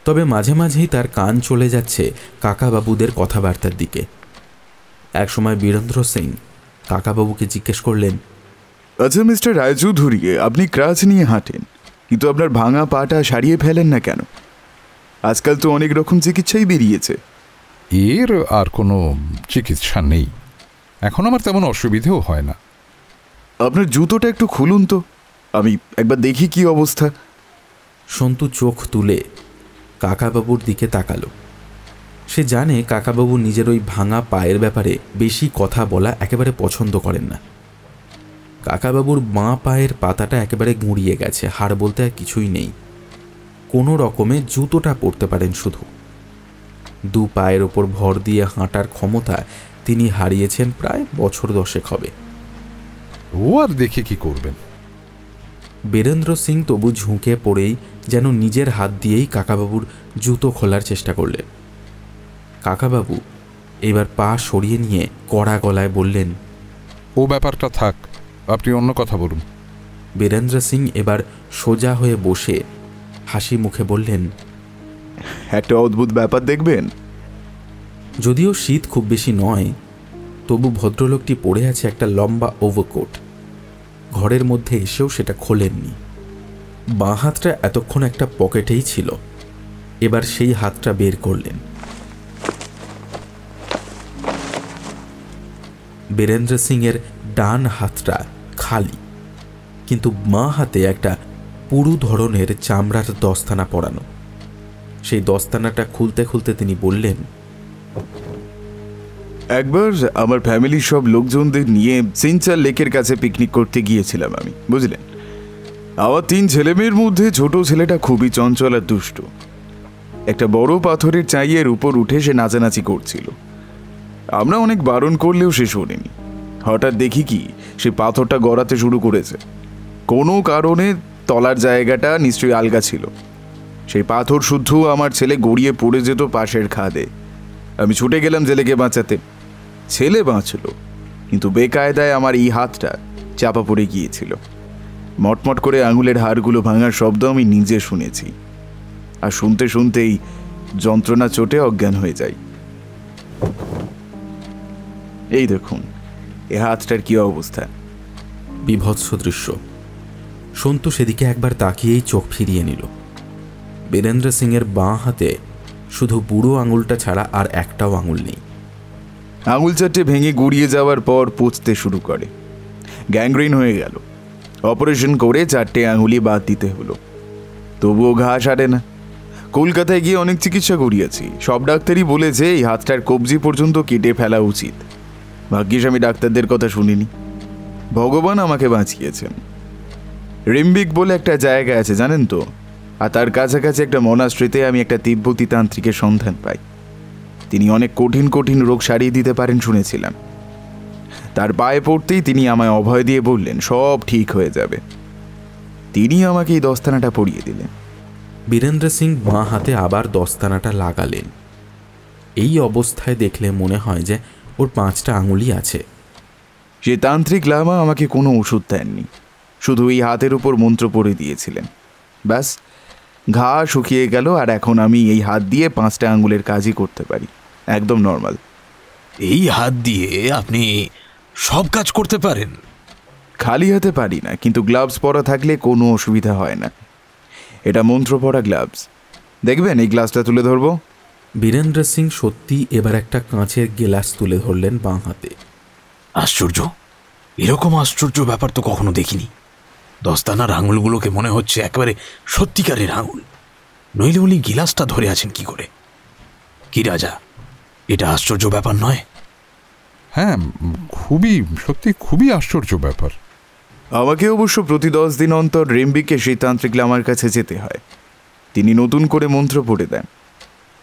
তবে মাঝে মাঝেই তার কান চলে যাচ্ছে কাকাবাবুদের কথাবার্তার দিকে। একসময় বীরেন্দ্র সিং কাকাবাবুকে জিজ্ঞেস করলেন,
আচ্ছা মিস্টার রায়চৌধুরী, আপনি ক্রাচ নিয়ে হাঁটেন, কিন্তু আপনার ভাঙা পাটা সারিয়ে ফেলেন না কেন? আজকাল তো অনেক রকম চিকিৎসাই বেরিয়েছে।
এর আর কোনো চিকিৎসা নেই, এখন আমার তেমন অসুবিধেও হয় না।
আপনার জুতোটা একটু খুলুন তো, আমি একবার দেখি কি অবস্থা।
সন্তু চোখ তুলে কাকাবাবুর দিকে তাকালো। সে জানে কাকাবাবু নিজের ওই ভাঙা পায়ের ব্যাপারে বেশি কথা বলা একেবারে পছন্দ করেন না। কাকাবাবুর বাঁ পায়ের পাতাটা একেবারে গুঁড়িয়ে গেছে, হাড় বলতে আর কিছুই নেই। কোনো রকমে জুতোটা পরতে পারেন শুধু। দু পায়ের ওপর ভর দিয়ে হাঁটার ক্ষমতা তিনি হারিয়েছেন প্রায় বছর 10 হবে।
ও আর দেখে কি করবেন?
বীরেন্দ্র সিং তবু ঝুঁকে পড়েই যেন নিজের হাত দিয়েই কাকাবাবুর জুতো খোলার চেষ্টা করলেন। কাকাবাবু এবার পা সরিয়ে নিয়ে কড়া গলায় বললেন,
ও ব্যাপারটা থাক, আপনি অন্য কথা বলুন।
বীরেন্দ্র সিং এবার সোজা হয়ে বসে হাসি মুখে বললেন,
একটা অদ্ভুত ব্যাপার দেখবেন।
যদিও শীত খুব বেশি নয়, তবু ভদ্রলোকটি পরে আছে একটা লম্বা ওভারকোট। ঘরের মধ্যে এসেও সেটা খোলেননি। বাঁ হাতটা এতক্ষণ একটা পকেটেই ছিল, এবার সেই হাতটা বের করলেন। বীরেন্দ্র সিং এর ডান হাতটা খালি, কিন্তু বাঁ হাতে একটা পুরু ধরনের চামড়ার দস্তানা পরানো। সেই দস্তানাটা খুলতে খুলতে তিনি বললেন,
একবার আমার ফ্যামিলির সব লোকজনদের নিয়ে সিনচার লেকের কাছে পিকনিক করতে গিয়েছিলাম আমি, বুঝলেন। আমার 3 ছেলেমেয়ের মধ্যে ছোট ছেলেটা খুবই চঞ্চল আর দুষ্ট। একটা বড় পাথরের চাইয়ের উপর উঠে সে নাচানাচি করছিল। আমরা অনেক বারণ করলেও সে শোনেনি। হঠাৎ দেখি কি সে পাথরটা গড়াতে শুরু করেছে। কোনো কারণে তলার জায়গাটা নিশ্চয়ই আলগা ছিল। সেই পাথর শুদ্ধ আমার ছেলে গড়িয়ে পড়ে যেত পাশের খাদে। আমি ছুটে গেলাম ছেলেকে বাঁচাতে। ছেলে বাঁচল, কিন্তু বেকায়দায় আমার এই হাতটা চাপা পড়ে গিয়েছিল। মটমট করে আঙুলের হাড়গুলো ভাঙার শব্দ আমি নিজে শুনেছি, আর শুনতে শুনতেই যন্ত্রণা চোটে অজ্ঞান হয়ে যাই। এই দেখুন এ হাতটার কি অবস্থা।
বিভৎস দৃশ্য। সন্তু সেদিকে একবার তাকিয়েই চোখ ফিরিয়ে নিল। বীরেন্দ্র সিং এর বাঁ হাতে শুধু বুড়ো আঙুলটা ছাড়া আর একটাও আঙুল নেই।
আঙুল চারটে ভেঙে গুড়িয়ে যাওয়ার পর পচতে শুরু করে, গ্যাংগ্রিন হয়ে গেল। অপারেশন করে 4টে আঙুলি বাদ দিতে হলো, তবুও ঘা সারে না। কলকাতায় গিয়ে অনেক চিকিৎসা করিয়েছি, সব ডাক্তারই বলেছে এই হাতটার কবজি পর্যন্ত কেটে ফেলা উচিত। ভাগ্যিস আমি ডাক্তারদের কথা শুনিনি, ভগবান আমাকে বাঁচিয়েছেন। রিম্বিক বলে একটা জায়গা আছে জানেন তো, আর তার কাছাকাছি একটা মনাস্ট্রিতে আমি একটা তিব্বতী তান্ত্রিকের সন্ধান পাই। তিনি অনেক কঠিন কঠিন রোগ সারিয়ে দিতে পারেন শুনেছিলাম। তার পায়ে পড়তেই তিনি আমায় অভয় দিয়ে বললেন সব ঠিক হয়ে যাবে। তিনি আমাকে এই দস্তানাটা পরিয়ে দিলেন।
বীরেন্দ্র সিং বাঁ হাতে আবার দস্তানাটা লাগালেন। এই অবস্থায় দেখলে মনে হয় যে ওর 5টা আঙুলই আছে।
সে তান্ত্রিক লামা আমাকে কোনো ওষুধ দেননি, শুধু এই হাতের উপর মন্ত্র পড়ে দিয়েছিলেন। ব্যাস, ঘা শুকিয়ে গেল, আর এখন আমি এই হাত দিয়ে 5টা আঙুলের কাজই করতে পারি, একদম নর্মাল।
এই হাত দিয়ে আপনি সব কাজ করতে পারেন?
খালি হাতে পারি না, কিন্তু গ্লাভস পরা থাকলে কোনো অসুবিধা হয় না। এটা মন্ত্র পড়া গ্লাভস। দেখবেন এই গ্লাসটা তুলে ধরবো।
বীরেন্দ্র সিং সত্যি এবার একটা কাঁচের গেলাস তুলে ধরলেন বাঁ হাতে।
আশ্চর্য, এরকম আশ্চর্য ব্যাপার তো কখনো দেখিনি। দস্তানার আঙুলগুলোকে মনে হচ্ছে একেবারে সত্যিকারের আঙুল, নইলে উনি গিলাসটা ধরে আছেন কি করে? কি রাজা, এটা আশ্চর্য ব্যাপার নয়?
হ্যাঁ, সত্যি খুবই আশ্চর্য ব্যাপার।
আমাকে অবশ্য প্রতি 10 দিন অন্তর রেম্বিকে সেই তান্ত্রিক লামার কাছে যেতে হয়। তিনি নতুন করে মন্ত্র পড়ে দেন।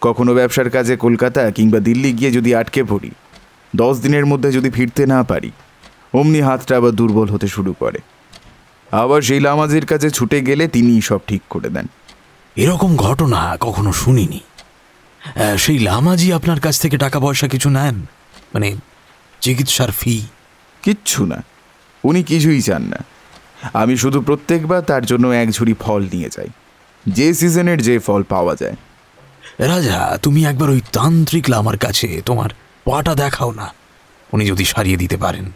কখনো ব্যবসার কাজে কলকাতা কিংবা দিল্লি গিয়ে যদি আটকে পড়ি, 10 দিনের মধ্যে যদি ফিরতে না পারি, অমনি হাতটা আবার দুর্বল হতে শুরু করে। আবার সেই লামাজির কাছে ছুটে গেলে তিনিই সব ঠিক করে দেন।
এরকম ঘটনা কখনো শুনিনি। সেই লামাজি আপনার কাছ থেকে টাকা পয়সা কিছু নেন? মানে চিকিৎসার ফি?
কিচ্ছু না, উনি কিছুই চান না। আমি শুধু প্রত্যেকবার তার জন্য এক ঝুড়ি ফল নিয়ে যাই, যে সিজনের যে ফল পাওয়া যায়।
রাজা, তুমি একবার ওই তান্ত্রিক লামার কাছে তোমার পাটা দেখাও না, উনি যদি সারিয়ে দিতে পারেন।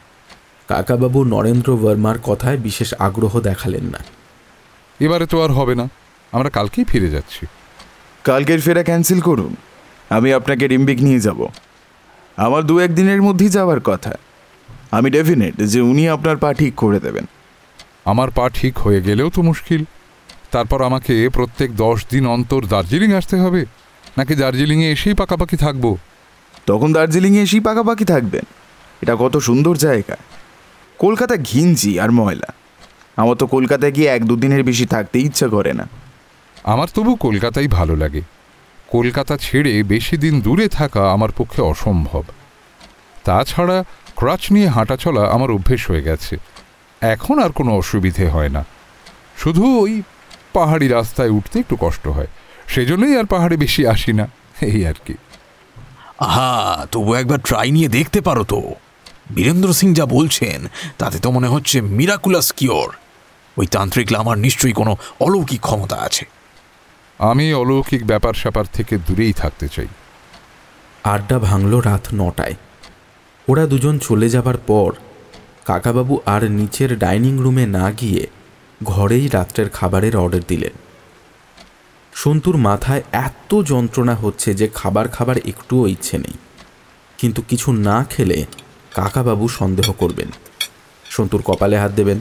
কাকাবাবু নরেন্দ্র বর্মার কথায় বিশেষ আগ্রহ দেখালেন না।
এবারে তো আর হবে না, আমরা কালকেই ফিরে যাচ্ছি।
কালকের ফেরা ক্যান্সেল করুন, আমি আপনাকে রিম্বিক নিয়ে যাব। আমার 2-1 দিনের মধ্যেই যাওয়ার কথা। আমি ডেফিনেট যে উনি আপনার পা ঠিক করে দেবেন।
আমার পা ঠিক হয়ে গেলেও তো মুশকিল। তারপর আমাকে প্রত্যেক 10 দিন অন্তর দার্জিলিং আসতে হবে, নাকি দার্জিলিংয়ে এসেই পাকাপাকি থাকবো?
তখন দার্জিলিংয়ে এসেই পাকাপাকি থাকবেন। এটা কত সুন্দর জায়গা। কলকাতা ঘিঞ্জি আর ময়লা। আমার তো কলকাতায় গিয়ে 1-2 দিনের বেশি থাকতে ইচ্ছা করে না।
আমার তবু কলকাতাই ভালো লাগে। কলকাতা ছেড়ে বেশি দিন দূরে থাকা আমার পক্ষে অসম্ভব। তাছাড়া ক্রাচ নিয়ে হাঁটা চলা আমার অভ্যেস হয়ে গেছে, এখন আর কোনো অসুবিধে হয় না। শুধু ওই পাহাড়ি রাস্তায় উঠতে একটু কষ্ট হয়, সেজন্যই আর পাহাড়ে বেশি আসি না, এই আর কি।
তবু একবার ট্রাই নিয়ে দেখতে পারো তো। বীরেন্দ্র সিং যা বলছেন তাতে তো মনে হচ্ছে মিরাকুলাস কিওর। ওই তান্ত্রিক লামার নিশ্চয়ই কোনো অলৌকিক ক্ষমতা আছে।
আমি অলৌকিক ব্যাপার স্যাপার থেকে দূরেই থাকতে চাই।
আড্ডা ভাঙল রাত 9টায়। ওরা দুজন চলে যাবার পর কাকাবাবু আর নিচের ডাইনিং রুমে না গিয়ে ঘরেই রাত্রের খাবারের অর্ডার দিলেন। সন্তুর মাথায় এত যন্ত্রণা হচ্ছে যে খাবার একটুও ইচ্ছে নেই, কিন্তু কিছু না খেলে কাকাবাবু সন্দেহ করবেন, সন্তুর কপালে হাত দেবেন,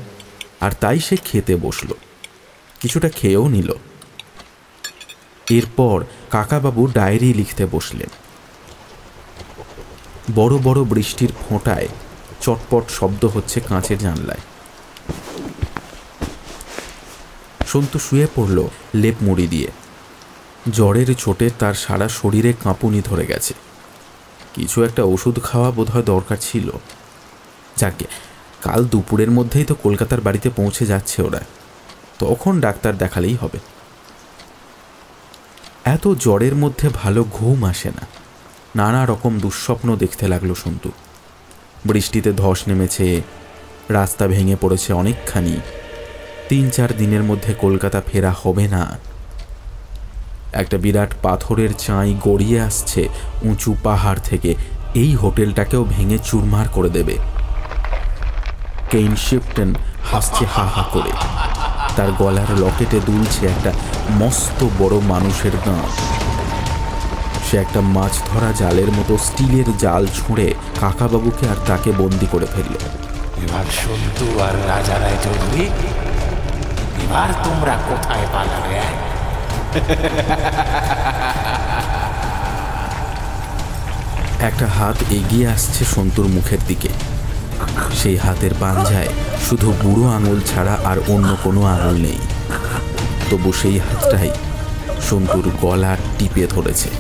আর তাই সে খেতে বসল। কিছুটা খেয়েও নিল। এরপর কাকাবাবু ডায়েরি লিখতে বসলেন। বড় বড় বৃষ্টির ফোঁটায় চটপট শব্দ হচ্ছে কাঁচের জানলায়। সন্তু শুয়ে পড়ল লেপ মুড়ি দিয়ে। জ্বরের চোটে তার সারা শরীরে কাঁপুনি ধরে গেছে। কিছু একটা ওষুধ খাওয়া বোধহয় দরকার ছিল। যাকে কাল দুপুরের মধ্যেই তো কলকাতার বাড়িতে পৌঁছে যাচ্ছে ওরা, তখন ডাক্তার দেখালেই হবে। এত জ্বরের মধ্যে ভালো ঘুম আসে না। নানা রকম দুঃস্বপ্ন দেখতে লাগলো সন্তু। বৃষ্টিতে ধস নেমেছে, রাস্তা ভেঙে পড়েছে অনেকখানি, 3-4 দিনের মধ্যে কলকাতা ফেরা হবে না। একটা বিরাট পাথরের চাঁই গড়িয়ে আসছে উঁচু পাহাড় থেকে, এই হোটেলটাকেও ভেঙে চুরমার করে দেবে। কেইন শিফটন হাসছে হা হা করে। তার গলার লকেটে দুলছে একটা মস্ত বড় মানুষের দাঁত। সে একটা মাছ ধরা জালের মতো স্টিলের জাল ছুঁড়ে কাকাবাবুকে আর তাকে বন্দি করে ফেলল।
এবার সন্তু আর রাজা রায় চৌধুরী, এবার তোমরা কোথায় পালাবে?
একটা হাত এগিয়ে আসছে সন্তুর মুখের দিকে। সেই হাতের পাঞ্জায় শুধু বুড়ো আঙুল ছাড়া আর অন্য কোনো আঙুল নেই। তবু সেই হাতটাই সন্তুর গলা টিপে ধরেছে।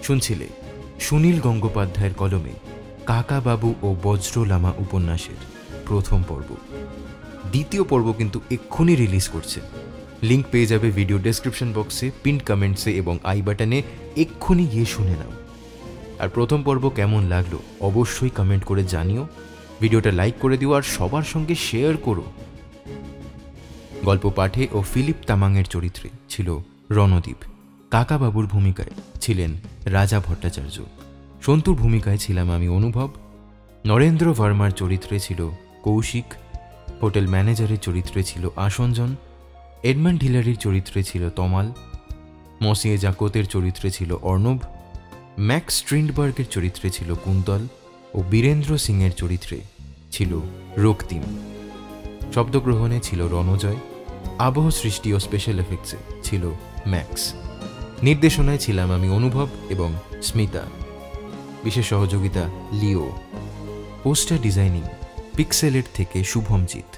শুনছিলে সুনীল গঙ্গোপাধ্যায়ের কলমে কাকাবাবু ও বজ্রলামা উপন্যাসের প্রথম পর্ব। দ্বিতীয় পর্ব কিন্তু এক্ষুনি রিলিজ করছে। লিঙ্ক পেয়ে যাবে ভিডিও ডেসক্রিপশন বক্সে, পিন কমেন্টসে এবং আই বাটনে। এক্ষুনি গিয়ে শুনে নাও। আর প্রথম পর্ব কেমন লাগলো অবশ্যই কমেন্ট করে জানিও, ভিডিওটা লাইক করে দিও আর সবার সঙ্গে শেয়ার করো। গল্প পাঠে ও ফিলিপ তামাংয়ের চরিত্রে ছিল রণদীপ, কাকাবাবুর ভূমিকায় ছিলেন রাজা ভট্টাচার্য, সন্তুর ভূমিকায় ছিলাম আমি অনুভব, নরেন্দ্র ভার্মার চরিত্রে ছিল কৌশিক, হোটেল ম্যানেজারের চরিত্রে ছিল আসঞ্জন, এডমান্ড হিলারির চরিত্রে ছিল তমাল, মসিয়ে জাকতের চরিত্রে ছিল অর্ণব, ম্যাক্স স্ট্রিন্ডবার্গের চরিত্রে ছিল কুন্তল ও বীরেন্দ্র সিংয়ের চরিত্রে ছিল রক্তিম। শব্দগ্রহণে ছিল রণজয়, আবহ সৃষ্টি ও স্পেশাল এফেক্টসে ছিল ম্যাক্স, নির্দেশনায় ছিলাম আমি অনুভব এবং স্মিতা, বিশেষ সহযোগিতা লিও, পোস্টার ডিজাইনিং পিক্সেলের থেকে শুভমজিৎ।